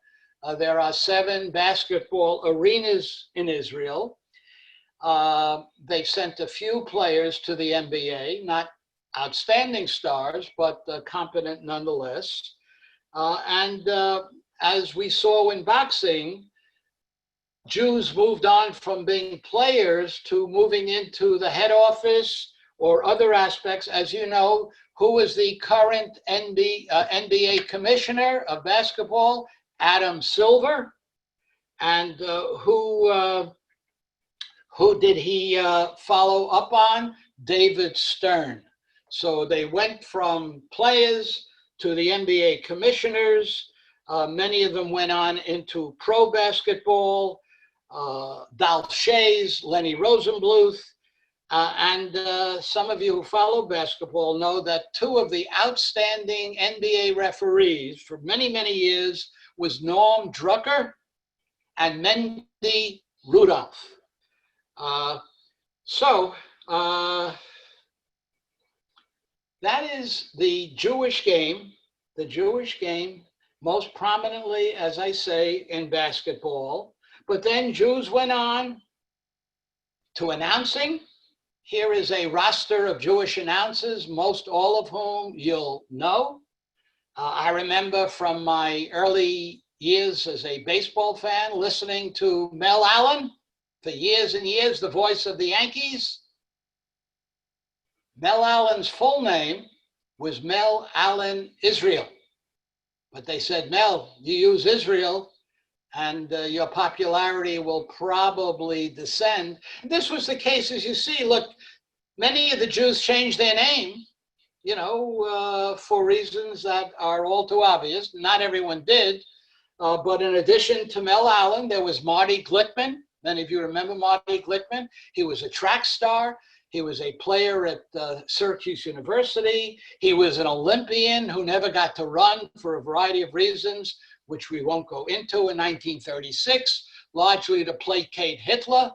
There are 7 basketball arenas in Israel. They sent a few players to the NBA, not outstanding stars, but competent nonetheless. And as we saw in boxing, Jews moved on from being players to moving into the head office or other aspects. As you know, who is the current NBA commissioner of basketball? Adam Silver. And who did he follow up on? David Stern. So they went from players to the NBA commissioners. Many of them went on into pro basketball. Dal Shays, Lenny Rosenbluth, and some of you who follow basketball know that 2 of the outstanding NBA referees for many, many years was Norm Drucker and Mendy Rudolph. That is the Jewish game most prominently, as I say, in basketball. But then Jews went on to announcing. Here is a roster of Jewish announcers, most all of whom you'll know. I remember from my early years as a baseball fan, listening to Mel Allen for years and years, the voice of the Yankees. Mel Allen's full name was Mel Allen Israel. But they said, Mel, you use Israel, and your popularity will probably descend. And this was the case, as you see. Look, many of the Jews changed their name, for reasons that are all too obvious. Not everyone did. But in addition to Mel Allen, there was Marty Glickman. Many of you remember Marty Glickman. He was a track star. He was a player at Syracuse University. He was an Olympian who never got to run for a variety of reasons, which we won't go into, in 1936, largely to placate Hitler,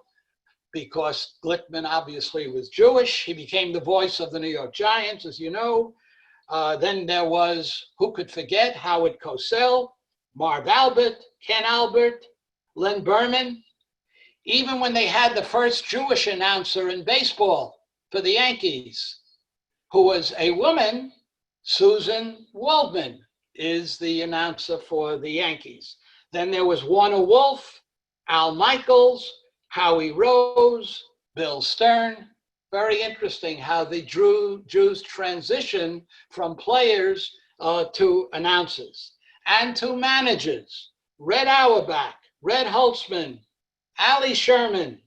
because Glickman obviously was Jewish. He became the voice of the New York Giants, as you know. Then there was, who could forget, Howard Cosell, Marv Albert, Ken Albert, Len Berman. Even when they had the first Jewish announcer in baseball for the Yankees, who was a woman, Susan Waldman is the announcer for the Yankees. Then there was Warner Wolf, Al Michaels, Howie Rose, Bill Stern. Very interesting how the Jews transitioned from players to announcers and to managers. Red Auerbach, Red Holtzman, Ali Sherman,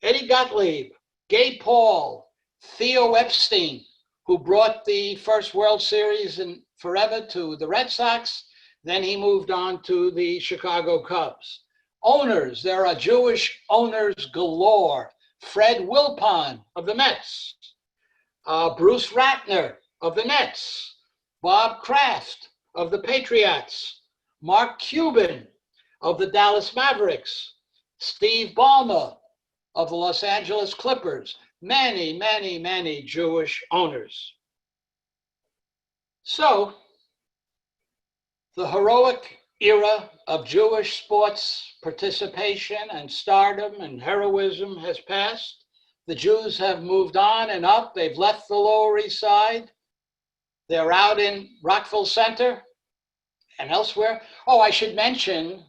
Eddie Gottlieb, Gay Paul, Theo Epstein, who brought the first World Series in forever to the Red Sox. Then he moved on to the Chicago Cubs. Owners, there are Jewish owners galore. Fred Wilpon of the Mets, Bruce Ratner of the Nets, Bob Kraft of the Patriots, Mark Cuban of the Dallas Mavericks, Steve Ballmer of the Los Angeles Clippers. Many, many, many Jewish owners. So the heroic era of Jewish sports participation and stardom and heroism has passed. The Jews have moved on and up. They've left the Lower East Side. They're out in Rockville Center and elsewhere. Oh, I should mention,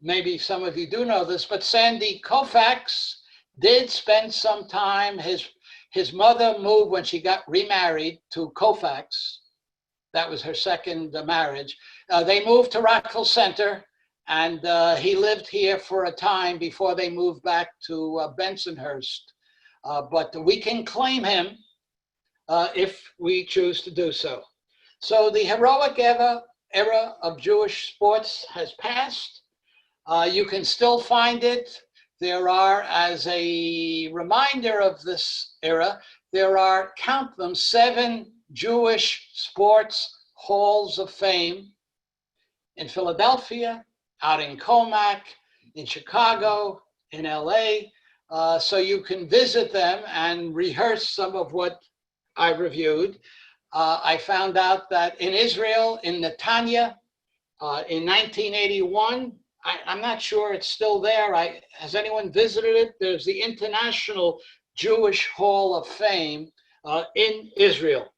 maybe some of you do know this, but Sandy Koufax did spend some time. His mother moved when she got remarried to Koufax. That was her second marriage. They moved to Rockville Center, and he lived here for a time before they moved back to Bensonhurst. But we can claim him if we choose to do so. So the heroic era of Jewish sports has passed. You can still find it. There are, as a reminder of this era, there are, count them, 7 Jewish sports halls of fame in Philadelphia, out in Comac, in Chicago, in LA. So you can visit them and rehearse some of what I reviewed. I found out that in Israel, in Netanya, in 1981, I'm not sure it's still there. Has anyone visited it? There's the International Jewish Hall of Fame in Israel.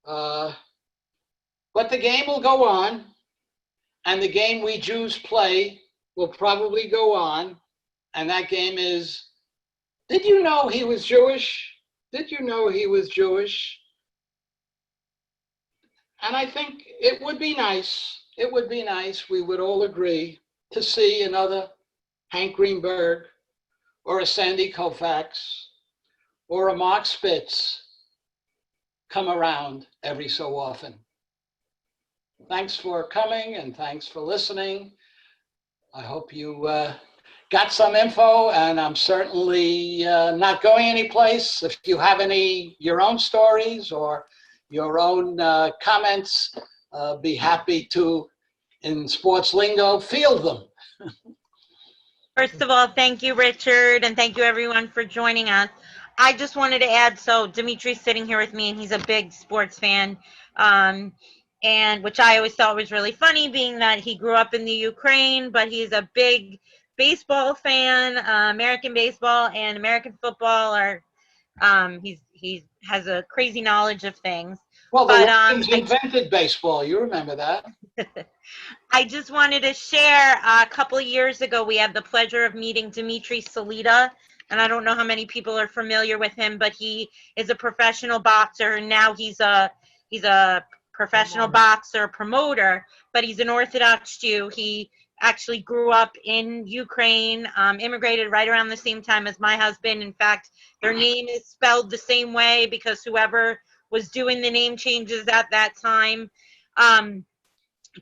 But the game will go on, and the game we Jews play will probably go on, and that game is, did you know he was Jewish? Did you know he was Jewish? And I think it would be nice, we would all agree, to see another Hank Greenberg or a Sandy Koufax or a Mark Spitz come around every so often. Thanks for coming and thanks for listening. I hope you got some info, and I'm certainly not going anyplace. If you have your own stories or your own comments, be happy to, in sports lingo, field them. First of all, thank you, Richard, and thank you, everyone, for joining us. I just wanted to add, so Dimitri's sitting here with me, and he's a big sports fan, and which I always thought was really funny, being that he grew up in the Ukraine, but he's a big baseball fan, American baseball and American football. He has a crazy knowledge of things. Well, the Russians invented baseball. You remember that. I just wanted to share, a couple of years ago, we had the pleasure of meeting Dimitri Salita, and I don't know how many people are familiar with him, but he is a professional boxer, and now he's a professional boxer promoter, but he's an Orthodox Jew. He actually grew up in Ukraine, immigrated right around the same time as my husband. In fact, their name is spelled the same way because whoever was doing the name changes at that time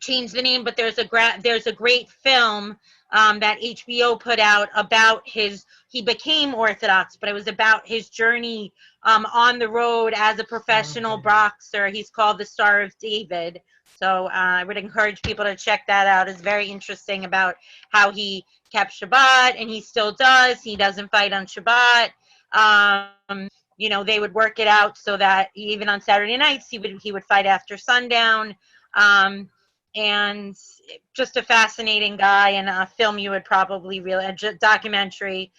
changed the name. But there's a great film that HBO put out about he became Orthodox, but it was about his journey on the road as a professional boxer. He's called The Star of David. So I would encourage people to check that out. It's very interesting about how he kept Shabbat, and he still does. He doesn't fight on Shabbat. You know, they would work it out so that even on Saturday nights, he would fight after sundown. And just a fascinating guy, and a film you would probably a documentary.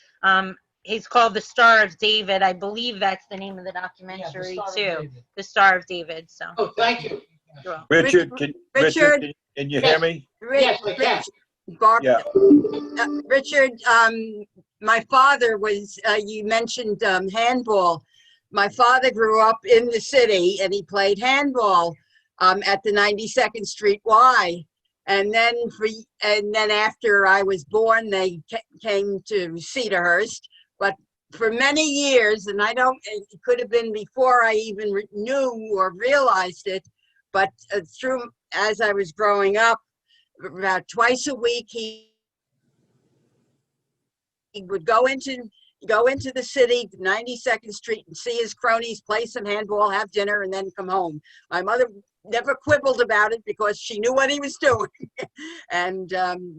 He's called The Star of David. I believe that's the name of the documentary, too. The Star of David. So. Oh, thank you. Richard, can you hear me? Yes, I can. Richard, my father was, you mentioned handball. My father grew up in the city, and he played handball at the 92nd Street Y. And then after I was born, they came to Cedarhurst. But for many years, and it could have been before I even knew or realized it, but as I was growing up, about twice a week, he would go into the city, 92nd Street, and see his cronies, play some handball, have dinner, and then come home. My mother never quibbled about it because she knew what he was doing.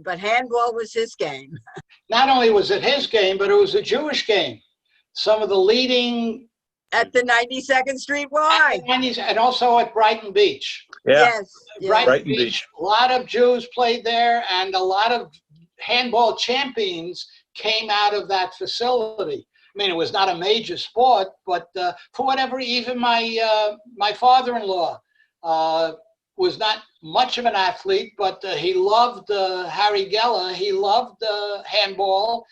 But handball was his game. Not only was it his game, but it was a Jewish game. Some of the leading... At the 92nd Street Y. And also at Brighton Beach. Yeah. Yes. Brighton Beach. A lot of Jews played there, and a lot of handball champions came out of that facility. I mean, it was not a major sport, but for whatever, even my father-in-law was not much of an athlete, but he loved Harry Geller. He loved handball.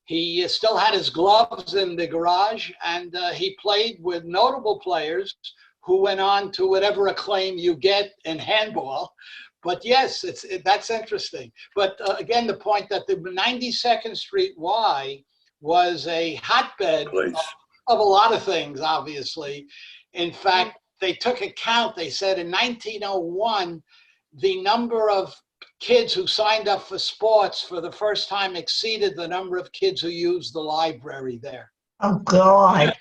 He still had his gloves in the garage, and he played with notable players who went on to whatever acclaim you get in handball. But yes, that's interesting. But again, the point that the 92nd Street Y was a hotbed of a lot of things, obviously. In fact, they took account, they said in 1901, the number of kids who signed up for sports for the first time exceeded the number of kids who used the library there. Oh, God.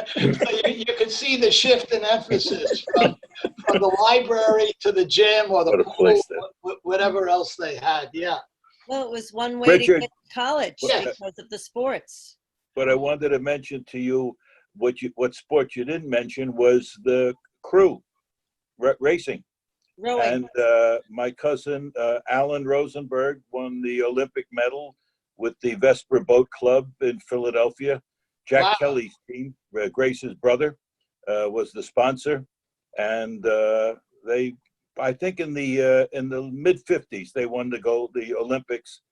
So you can see the shift in emphasis from the library to the gym or the pool, whatever else they had. Yeah. Well, it was one way to get to college because of the sports. But I wanted to mention to you what sport you didn't mention was the crew racing. Rowing. And my cousin, Alan Rosenberg, won the Olympic medal with the Vesper Boat Club in Philadelphia. Jack Wow. Kelly's team, Grace's brother, was the sponsor. And I think in the mid-50s, they won the Olympics.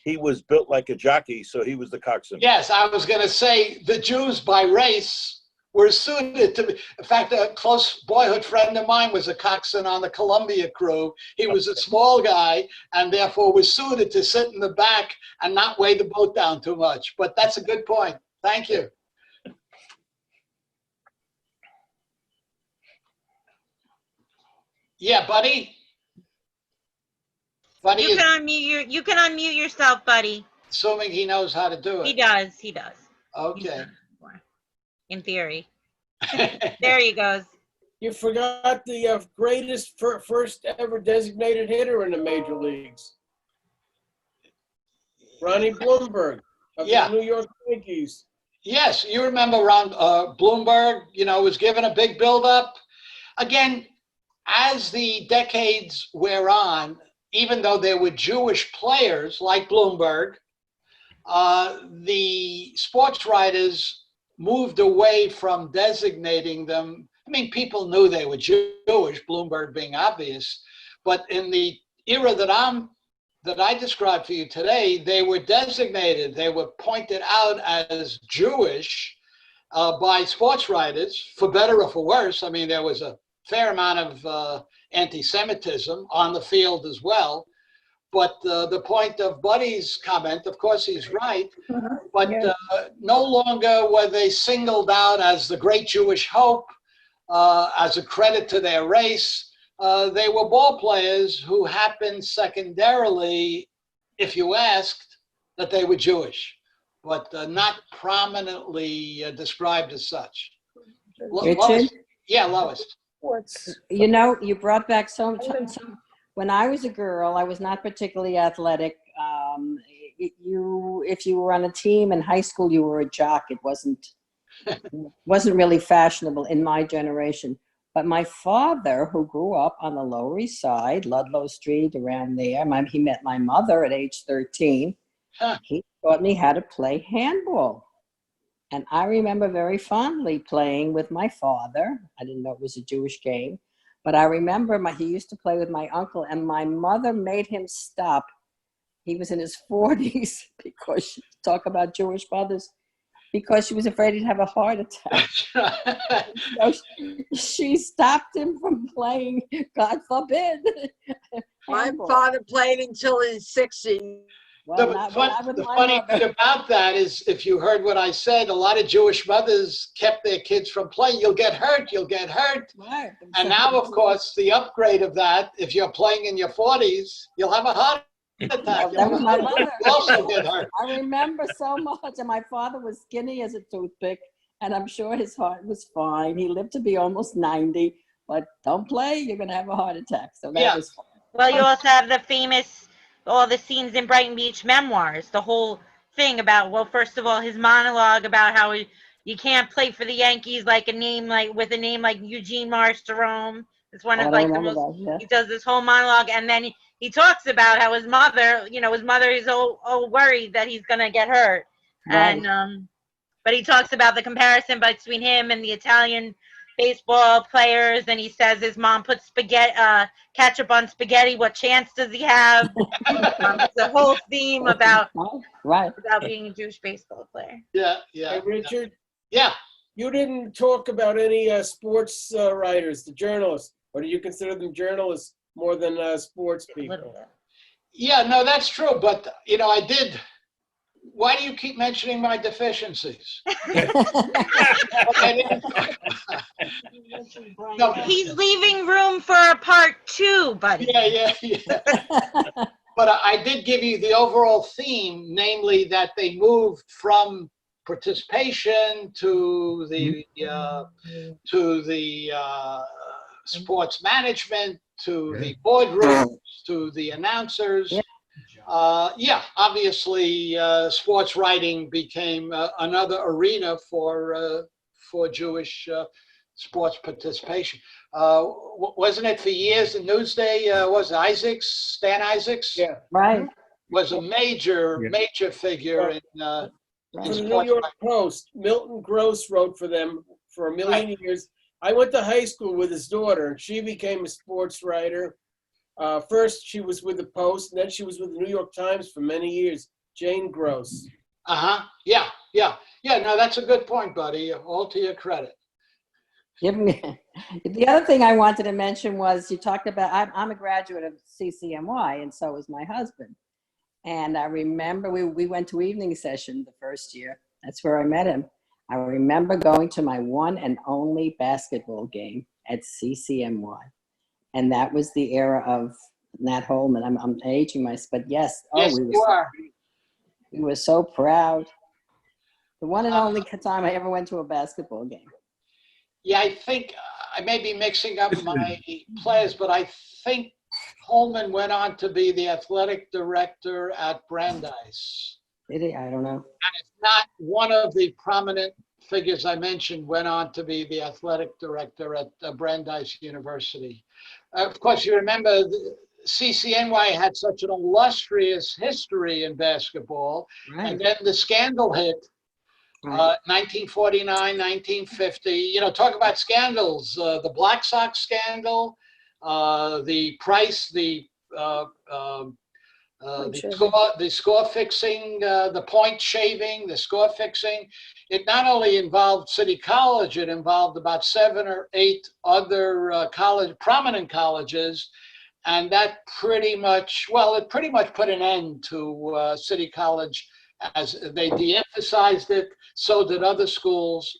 He was built like a jockey, so he was the coxswain. Yes, I was going to say the Jews by race were suited to. In fact, a close boyhood friend of mine was a coxswain on the Columbia crew. He was a small guy and therefore was suited to sit in the back and not weigh the boat down too much. But that's a good point. Thank you. Yeah, buddy. Buddy You can unmute yourself, buddy. assuming he knows how to do it. He does. He's Okay. done it before. In theory. There he goes. You forgot the greatest first ever designated hitter in the major leagues. Ronnie Bloomberg of Yeah. the New York Yankees. Yes, you remember Ron Bloomberg, was given a big buildup. Again, as the decades wear on, even though there were Jewish players like Bloomberg, the sports writers moved away from designating them. I mean, people knew they were Jewish, Bloomberg being obvious, but in the era that I described for you today, they were designated, they were pointed out as Jewish by sports writers, for better or for worse. I mean, there was a fair amount of anti-Semitism on the field as well. But the point of Buddy's comment, of course, he's right, but no longer were they singled out as the great Jewish hope, as a credit to their race. They were ball players who happened secondarily, if you asked, that they were Jewish, but not prominently described as such. Richard? Yeah, Lois. You brought back so much. When I was a girl, I was not particularly athletic. If you were on a team in high school, you were a jock. It wasn't really fashionable in my generation. But my father, who grew up on the Lower East Side, Ludlow Street, around there, he met my mother at age 13. Huh. He taught me how to play handball. And I remember very fondly playing with my father. I didn't know it was a Jewish game. But I remember he used to play with my uncle, and my mother made him stop. He was in his 40s, because talk about Jewish mothers, because she was afraid he'd have a heart attack. She stopped him from playing, God forbid. My father played until his 60s. The funny thing about that is, if you heard what I said, a lot of Jewish mothers kept their kids from playing. You'll get hurt. Right. And now, of course, the upgrade of that, if you're playing in your 40s, you'll have a heart attack. That was my mother. You'll also get hurt. I remember so much. And my father was skinny as a toothpick, and I'm sure his heart was fine. He lived to be almost 90, but don't play, you're going to have a heart attack. So that was fun. Well, you also have the famous, all the scenes in Brighton Beach Memoirs, the whole thing about, well, first of all, his monologue about how you can't play for the Yankees with a name like Eugene Marsterome. It's one of the most, he does this whole monologue, and then he talks about how his mother is all worried that he's going to get hurt. Right. And, but he talks about the comparison between him and the Italian baseball players, and he says his mom puts ketchup on spaghetti. What chance does he have? It's a whole theme about being a Jewish baseball player. Yeah. Hey, Richard? Yeah. You didn't talk about any sports writers, the journalists, or do you consider them journalists more than sports people? Yeah, no, that's true. But, I did. Why do you keep mentioning my deficiencies? No, he's leaving room for a part 2, buddy. Yeah. But I did give you the overall theme, namely that they moved from participation to the sports management, to the boardrooms, to the announcers. Obviously, sports writing became another arena for Jewish sports participation. Wasn't it for years in Newsday? Was it Stan Isaacs? Yeah. Right. Was a major figure in For the New sports. York Post, Milton Gross wrote for them for a million years. I went to high school with his daughter, and she became a sports writer. First, she was with the Post, and then she was with the New York Times for many years. Jane Gross. Yeah. No, that's a good point, buddy. All to your credit. The other thing I wanted to mention was you talked about, I'm a graduate of CCNY, and so is my husband. And I remember we went to evening session the first year. That's where I met him. I remember going to my one and only basketball game at CCNY. And that was the era of Nat Holman. I'm aging myself, but yes. Yes, you are. We were so proud. The one and only time I ever went to a basketball game. Yeah, I think I may be mixing up my players, but I think Holman went on to be the athletic director at Brandeis. Did he? I don't know. And if not, one of the prominent figures I mentioned went on to be the athletic director at Brandeis University. Of course, you remember CCNY had such an illustrious history in basketball, Right. and then the scandal hit. 1949, 1950. Talk about scandals. The Black Sox scandal, the score fixing, the point shaving, the score fixing. It not only involved City College, it involved about 7 or 8 other prominent colleges. And that pretty much put an end to City College, as they de-emphasized it. So did other schools.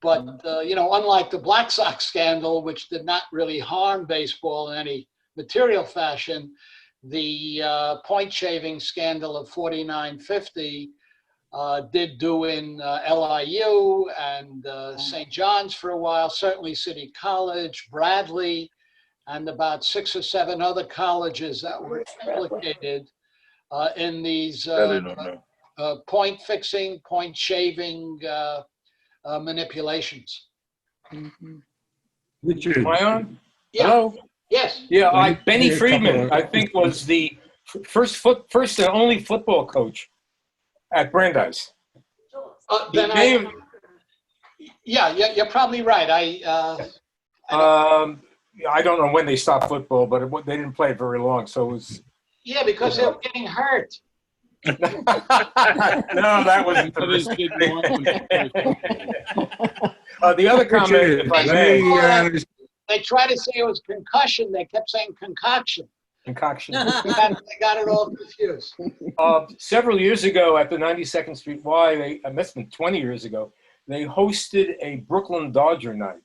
But, unlike the Black Sox scandal, which did not really harm baseball in any material fashion, the point shaving scandal of 49-50 did do in LIU and St. John's for a while, certainly City College, Bradley, and about 6 or 7 other colleges that were implicated in these point fixing, point shaving manipulations. Richard. Am I on? Yeah. Hello? Yes. Yeah, Benny Friedman, I think, was the first and only football coach at Brandeis. You're probably right. I don't know when they stopped football, but they didn't play very long, so it was. Yeah, because they were getting hurt. No, that wasn't the other comment, if I may. They tried to say it was concussion. They kept saying concoction. Concoction. They got it all confused. Several years ago at the 92nd Street Y, it must have been 20 years ago, they hosted a Brooklyn Dodger night.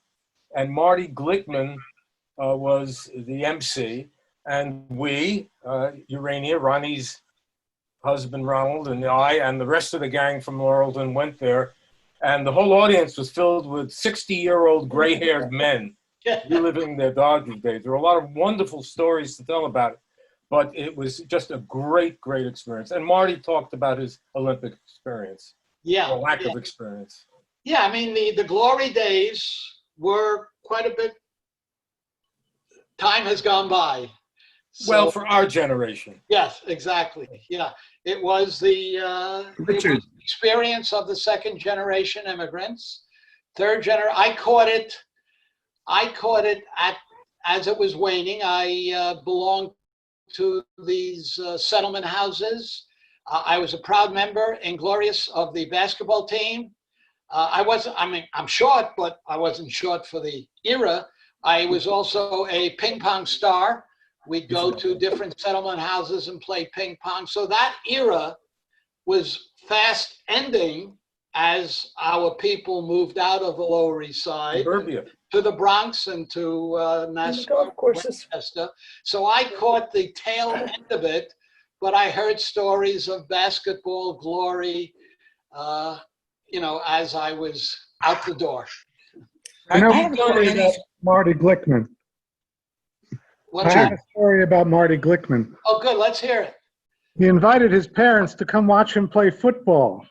And Marty Glickman was the MC. And we, Urania, Ronnie's husband Ronald, and I, and the rest of the gang from Laurelton went there. And the whole audience was filled with 60-year-old gray-haired men reliving their Dodger days. There were a lot of wonderful stories to tell about it, but it was just a great, great experience. And Marty talked about his Olympic experience. Yeah. Or lack of experience. Yeah, I mean, the glory days were quite a bit. Time has gone by. So, well, for our generation. Yes, exactly. Yeah. It was the experience of the second generation immigrants. Third generation, I caught it as it was waning. I belonged to these settlement houses. I was a proud member, inglorious, of the basketball team. I'm short, but I wasn't short for the era. I was also a ping pong star. We'd go to different settlement houses and play ping pong. So that era was fast ending as our people moved out of the Lower East Side to the Bronx and to Nassau, Westchester. So I caught the tail end of it, but I heard stories of basketball glory, as I was out the door. I have a story about Marty Glickman. I have a story about Marty Glickman. Oh, good. Let's hear it. He invited his parents to come watch him play football.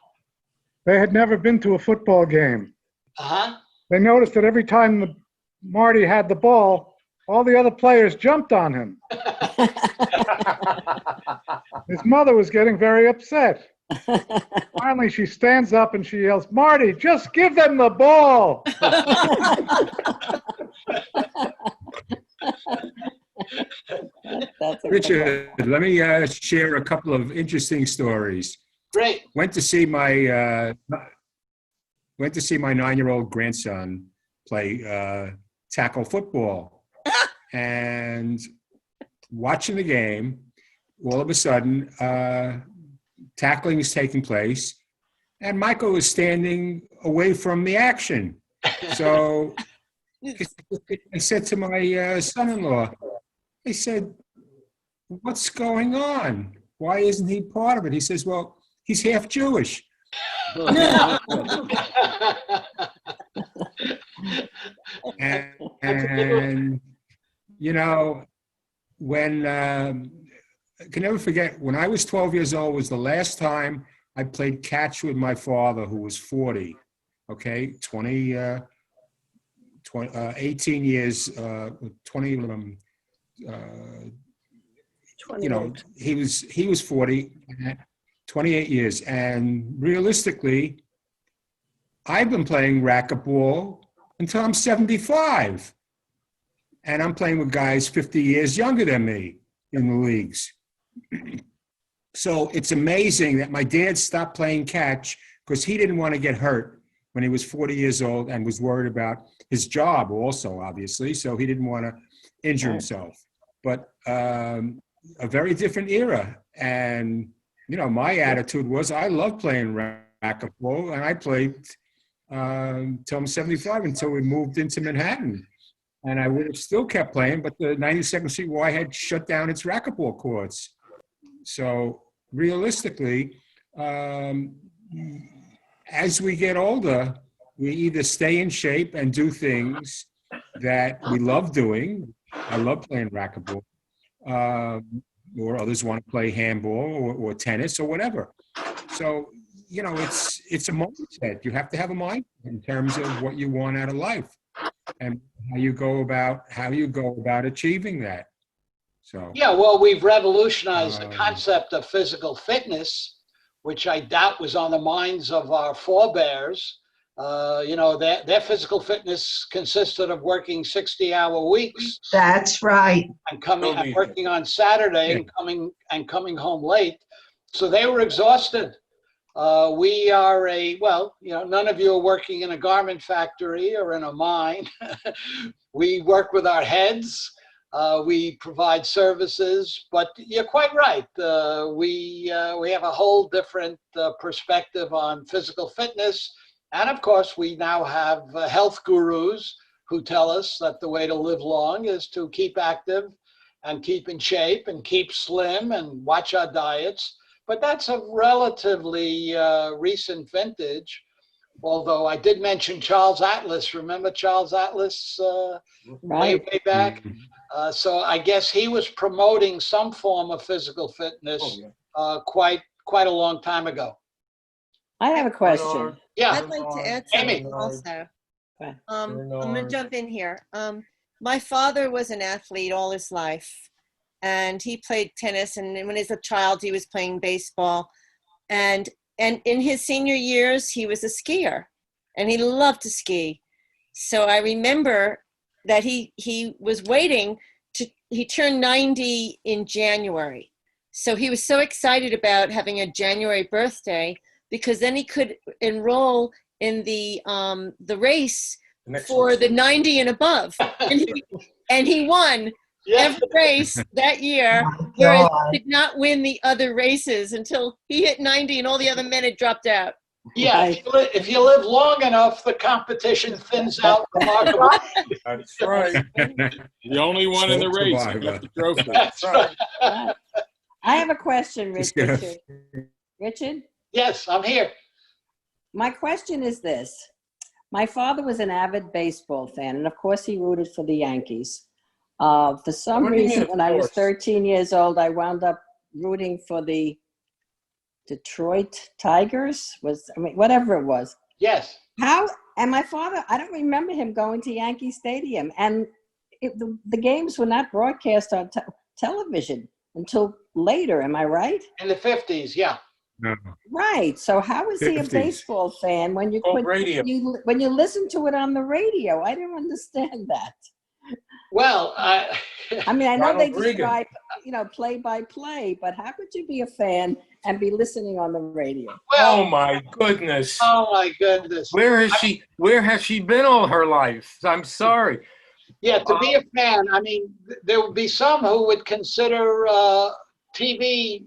They had never been to a football game. Uh-huh. they noticed that every time Marty had the ball, all the other players jumped on him. His mother was getting very upset. Finally, she stands up and she yells, "Marty, just give them the ball." Richard, let me share a couple of interesting stories. Great. Went to see my 9-year-old grandson play tackle football, and watching the game, all of a sudden, tackling is taking place, and Michael is standing away from the action. So I said to my son-in-law, I said, "What's going on? Why isn't he part of it?" He says, "Well, he's half Jewish." and you know, when I can never forget, when I was 12 years old was the last time I played catch with my father, who was 40, okay, 18 years, 20, you know, he was 40, 28 years. And realistically, I've been playing racquetball until I'm 75. And I'm playing with guys 50 years younger than me in the leagues. So it's amazing that my dad stopped playing catch because he didn't want to get hurt when he was 40 years old and was worried about his job also, obviously. So he didn't want to injure himself. But a very different era. And, you know, my attitude was I love playing racquetball, and I played till I'm 75 until we moved into Manhattan. And I would have still kept playing, but the 92nd Street Y had shut down its racquetball courts. So realistically, as we get older, we either stay in shape and do things that we love doing. I love playing racquetball, or others want to play handball or tennis or whatever. So, you know, it's a mindset. You have to have a mindset in terms of what you want out of life and how you go about achieving that. So yeah, well, we've revolutionized the concept of physical fitness, which I doubt was on the minds of our forebears. You know, their physical fitness consisted of working 60-hour weeks. That's right. And working on Saturday and coming home late. So they were exhausted. We are well, you know, none of you are working in a garment factory or in a mine. We work with our heads. We provide services, but you're quite right. We have a whole different perspective on physical fitness. And of course, we now have health gurus who tell us that the way to live long is to keep active and keep in shape and keep slim and watch our diets. But that's a relatively recent vintage. Although I did mention Charles Atlas. Remember Charles Atlas way back? So I guess he was promoting some form of physical fitness quite a long time ago. I have a question. Yeah. I'd like to add something also. I'm going to jump in here. My father was an athlete all his life, and he played tennis, and when he was a child, he was playing baseball. And in his senior years, he was a skier, and he loved to ski. So I remember that he was waiting he turned 90 in January. So he was so excited about having a January birthday because then he could enroll in the race for the 90 and above. And he won every race that year, whereas he did not win the other races until he hit 90 and all the other men had dropped out. Yeah, if you live long enough, the competition thins out remarkably. That's right. The only one in the race who got the trophy. That's right. I have a question, Richard. Richard? Yes, I'm here. My question is this. My father was an avid baseball fan, and of course he rooted for the Yankees. For some reason, when I was 13 years old, I wound up rooting for the Detroit Tigers, whatever it was. Yes. How And my father, I don't remember him going to Yankee Stadium. And the games were not broadcast on television until later. Am I right? In the 50s, yeah. No. Right. So how is he a 50s. baseball fan when you when you listen to it on the radio? I didn't understand that. Well, I mean, I know Ronald they Reagan. describe, play by play, but how could you be a fan and be listening on the radio? Oh my goodness. Oh my goodness. Where has she been all her life? I'm sorry. Yeah, to be a fan, I mean, there would be some who would consider TV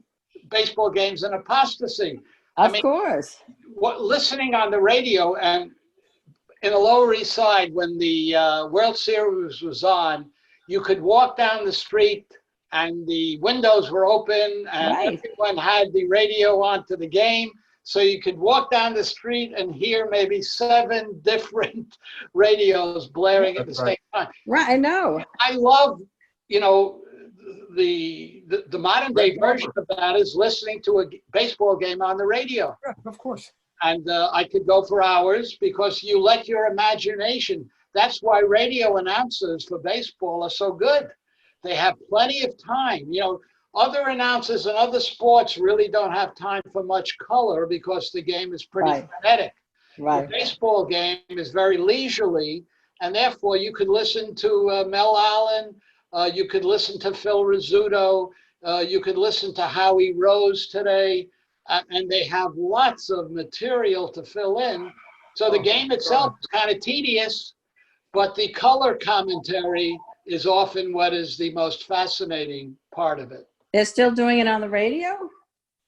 baseball games an apostasy. Of course. Listening on the radio, and in the Lower East Side, when the World Series was on, you could walk down the street and the windows were open and everyone had the radio on to the game. So you could walk down the street and hear maybe 7 different radios blaring at the same time. Right, I know. I love, the modern day version of that is listening to a baseball game on the radio. Yeah, of course. And I could go for hours because you let your imagination. That's why radio announcers for baseball are so good. They have plenty of time. Other announcers in other sports really don't have time for much color because the game is pretty frenetic. Right. The baseball game is very leisurely, and therefore you could listen to Mel Allen, you could listen to Phil Rizzuto, you could listen to Howie Rose today, and they have lots of material to fill in. So the game itself is kind of tedious, but the color commentary is often what is the most fascinating part of it. They're still doing it on the radio?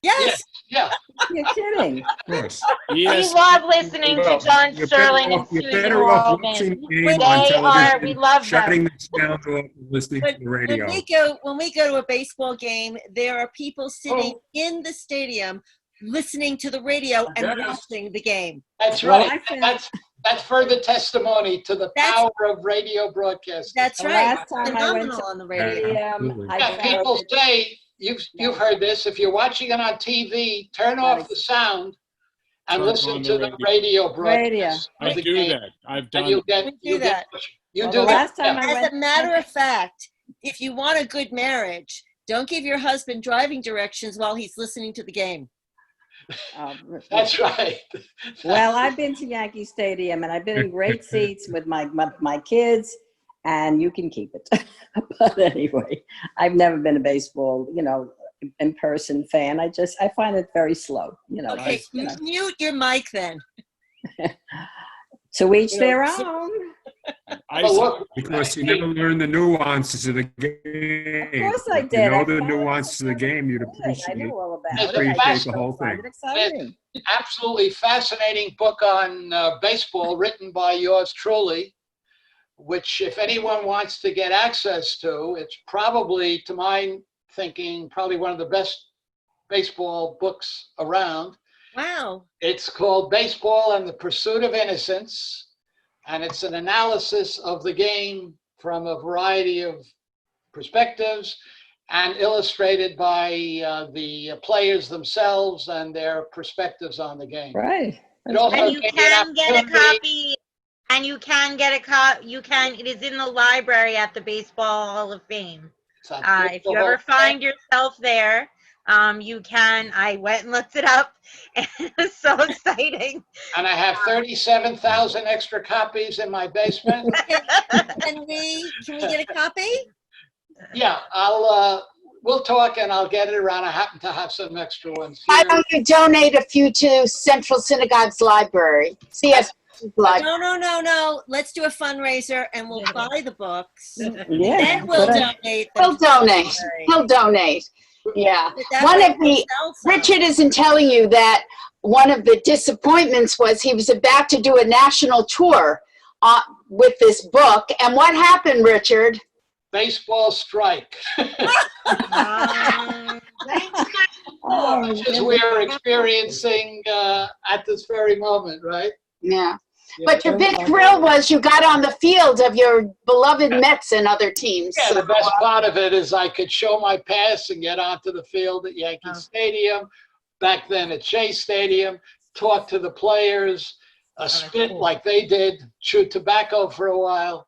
Yes. Yeah. You're kidding. Of course. We love listening to John Sterling and You're Susan better off Waldman. watching the game They on television, we love shutting them. the sound off and listening to the radio. When we go to a baseball game, there are people sitting in the stadium listening to the radio and watching the game. That's right. That's further testimony to the power of radio broadcasting. That's right. Last time I went Phenomenal on the radio. People say, you've heard this, if you're watching it on TV, turn off the sound and listen to the radio broadcast. I do that. I've done You do that. As a matter of fact, if you want a good marriage, don't give your husband driving directions while he's listening to the game. That's right. Well, I've been to Yankee Stadium and I've been in great seats with my kids, and you can keep it. But anyway, I've never been a baseball, in person fan. I find it very slow. Okay, mute your mic then. To each their own. Because you never learn the nuances of the game. Of course I did. You know the nuances of the game, you'd appreciate, I know all about appreciate the whole thing. Exciting. Absolutely fascinating book on baseball written by yours truly, which if anyone wants to get access to, it's probably, to my thinking, probably one of the best baseball books around. Wow. It's called Baseball and the Pursuit of Innocence, and it's an analysis of the game from a variety of perspectives and illustrated by the players themselves and their perspectives on the game. Right. It also And you can get a copy. And you can get a copy. It is in the library at the Baseball Hall of Fame. If you ever find yourself there, you can. I went and looked it up, and it was so exciting. And I have 37,000 extra copies in my basement. Can we get a copy? Yeah, we'll talk and I'll get it around. I happen to have some extra ones here. Why don't you donate a few to Central Synagogue's library? No. Let's do a fundraiser and we'll buy the books. Yeah. Then we'll donate. He'll donate. He'll donate. Yeah. Richard isn't telling you that one of the disappointments was he was about to do a national tour with this book. And what happened, Richard? Baseball strike. Which is we're experiencing at this very moment, right? Yeah. But your big thrill was you got on the field of your beloved Mets and other teams. Yeah, the best part of it is I could show my pass and get onto the field at Yankee Stadium, back then at Shea Stadium, talk to the players, spit cool. like they did, chew tobacco for a while.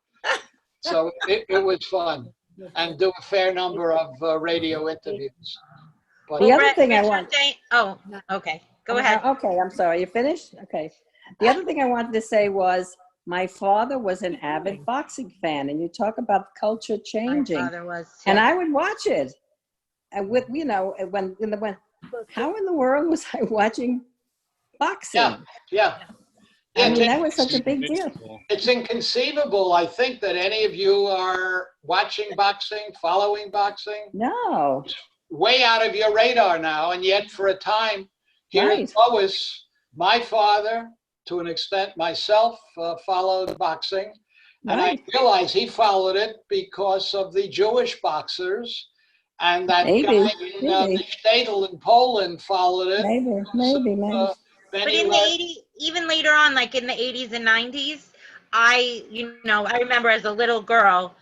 So it was fun, and do a fair number of radio interviews. But The other thing I want. Oh, okay. Go ahead. Okay, I'm sorry. You finished? Okay. The other thing I wanted to say was my father was an avid boxing fan, and you talk about culture changing. My father was too. And I would watch it. And with, when how in the world was I watching boxing? Yeah. I mean, that was such a big deal. It's inconceivable, I think, that any of you are watching boxing, following boxing. No. Way out of your radar now, and yet for a time here in Lois, my father, to an extent myself, followed boxing, and I realized he followed it because of the Jewish boxers, and that guy in the Stadel in Poland followed it. Maybe. But in the 80s, even later on, like in the 80s and 90s, I remember as a little girl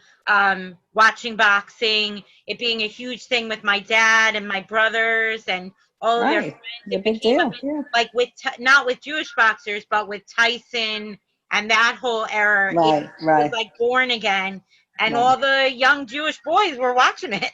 watching boxing, it being a huge thing with my dad and my brothers and all of their friends. It became like not with Jewish boxers, but with Tyson and that whole era. It was like born again, and all the young Jewish boys were watching it.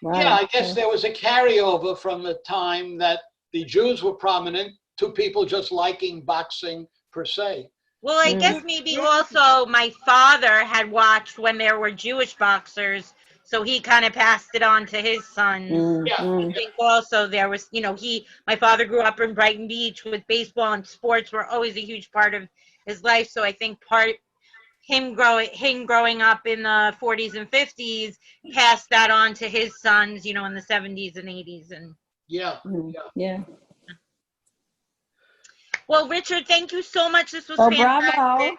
Yeah, I guess there was a carryover from the time that the Jews were prominent to people just liking boxing per se. Well, I guess maybe also my father had watched when there were Jewish boxers, so he kind of passed it on to his sons. I think also there was, my father grew up in Brighton Beach with baseball, and sports were always a huge part of his life. So I think him growing up in the 40s and 50s passed that on to his sons, in the 70s and 80s. And Yeah. Well, Richard, thank you so much. This was fantastic. Bravo.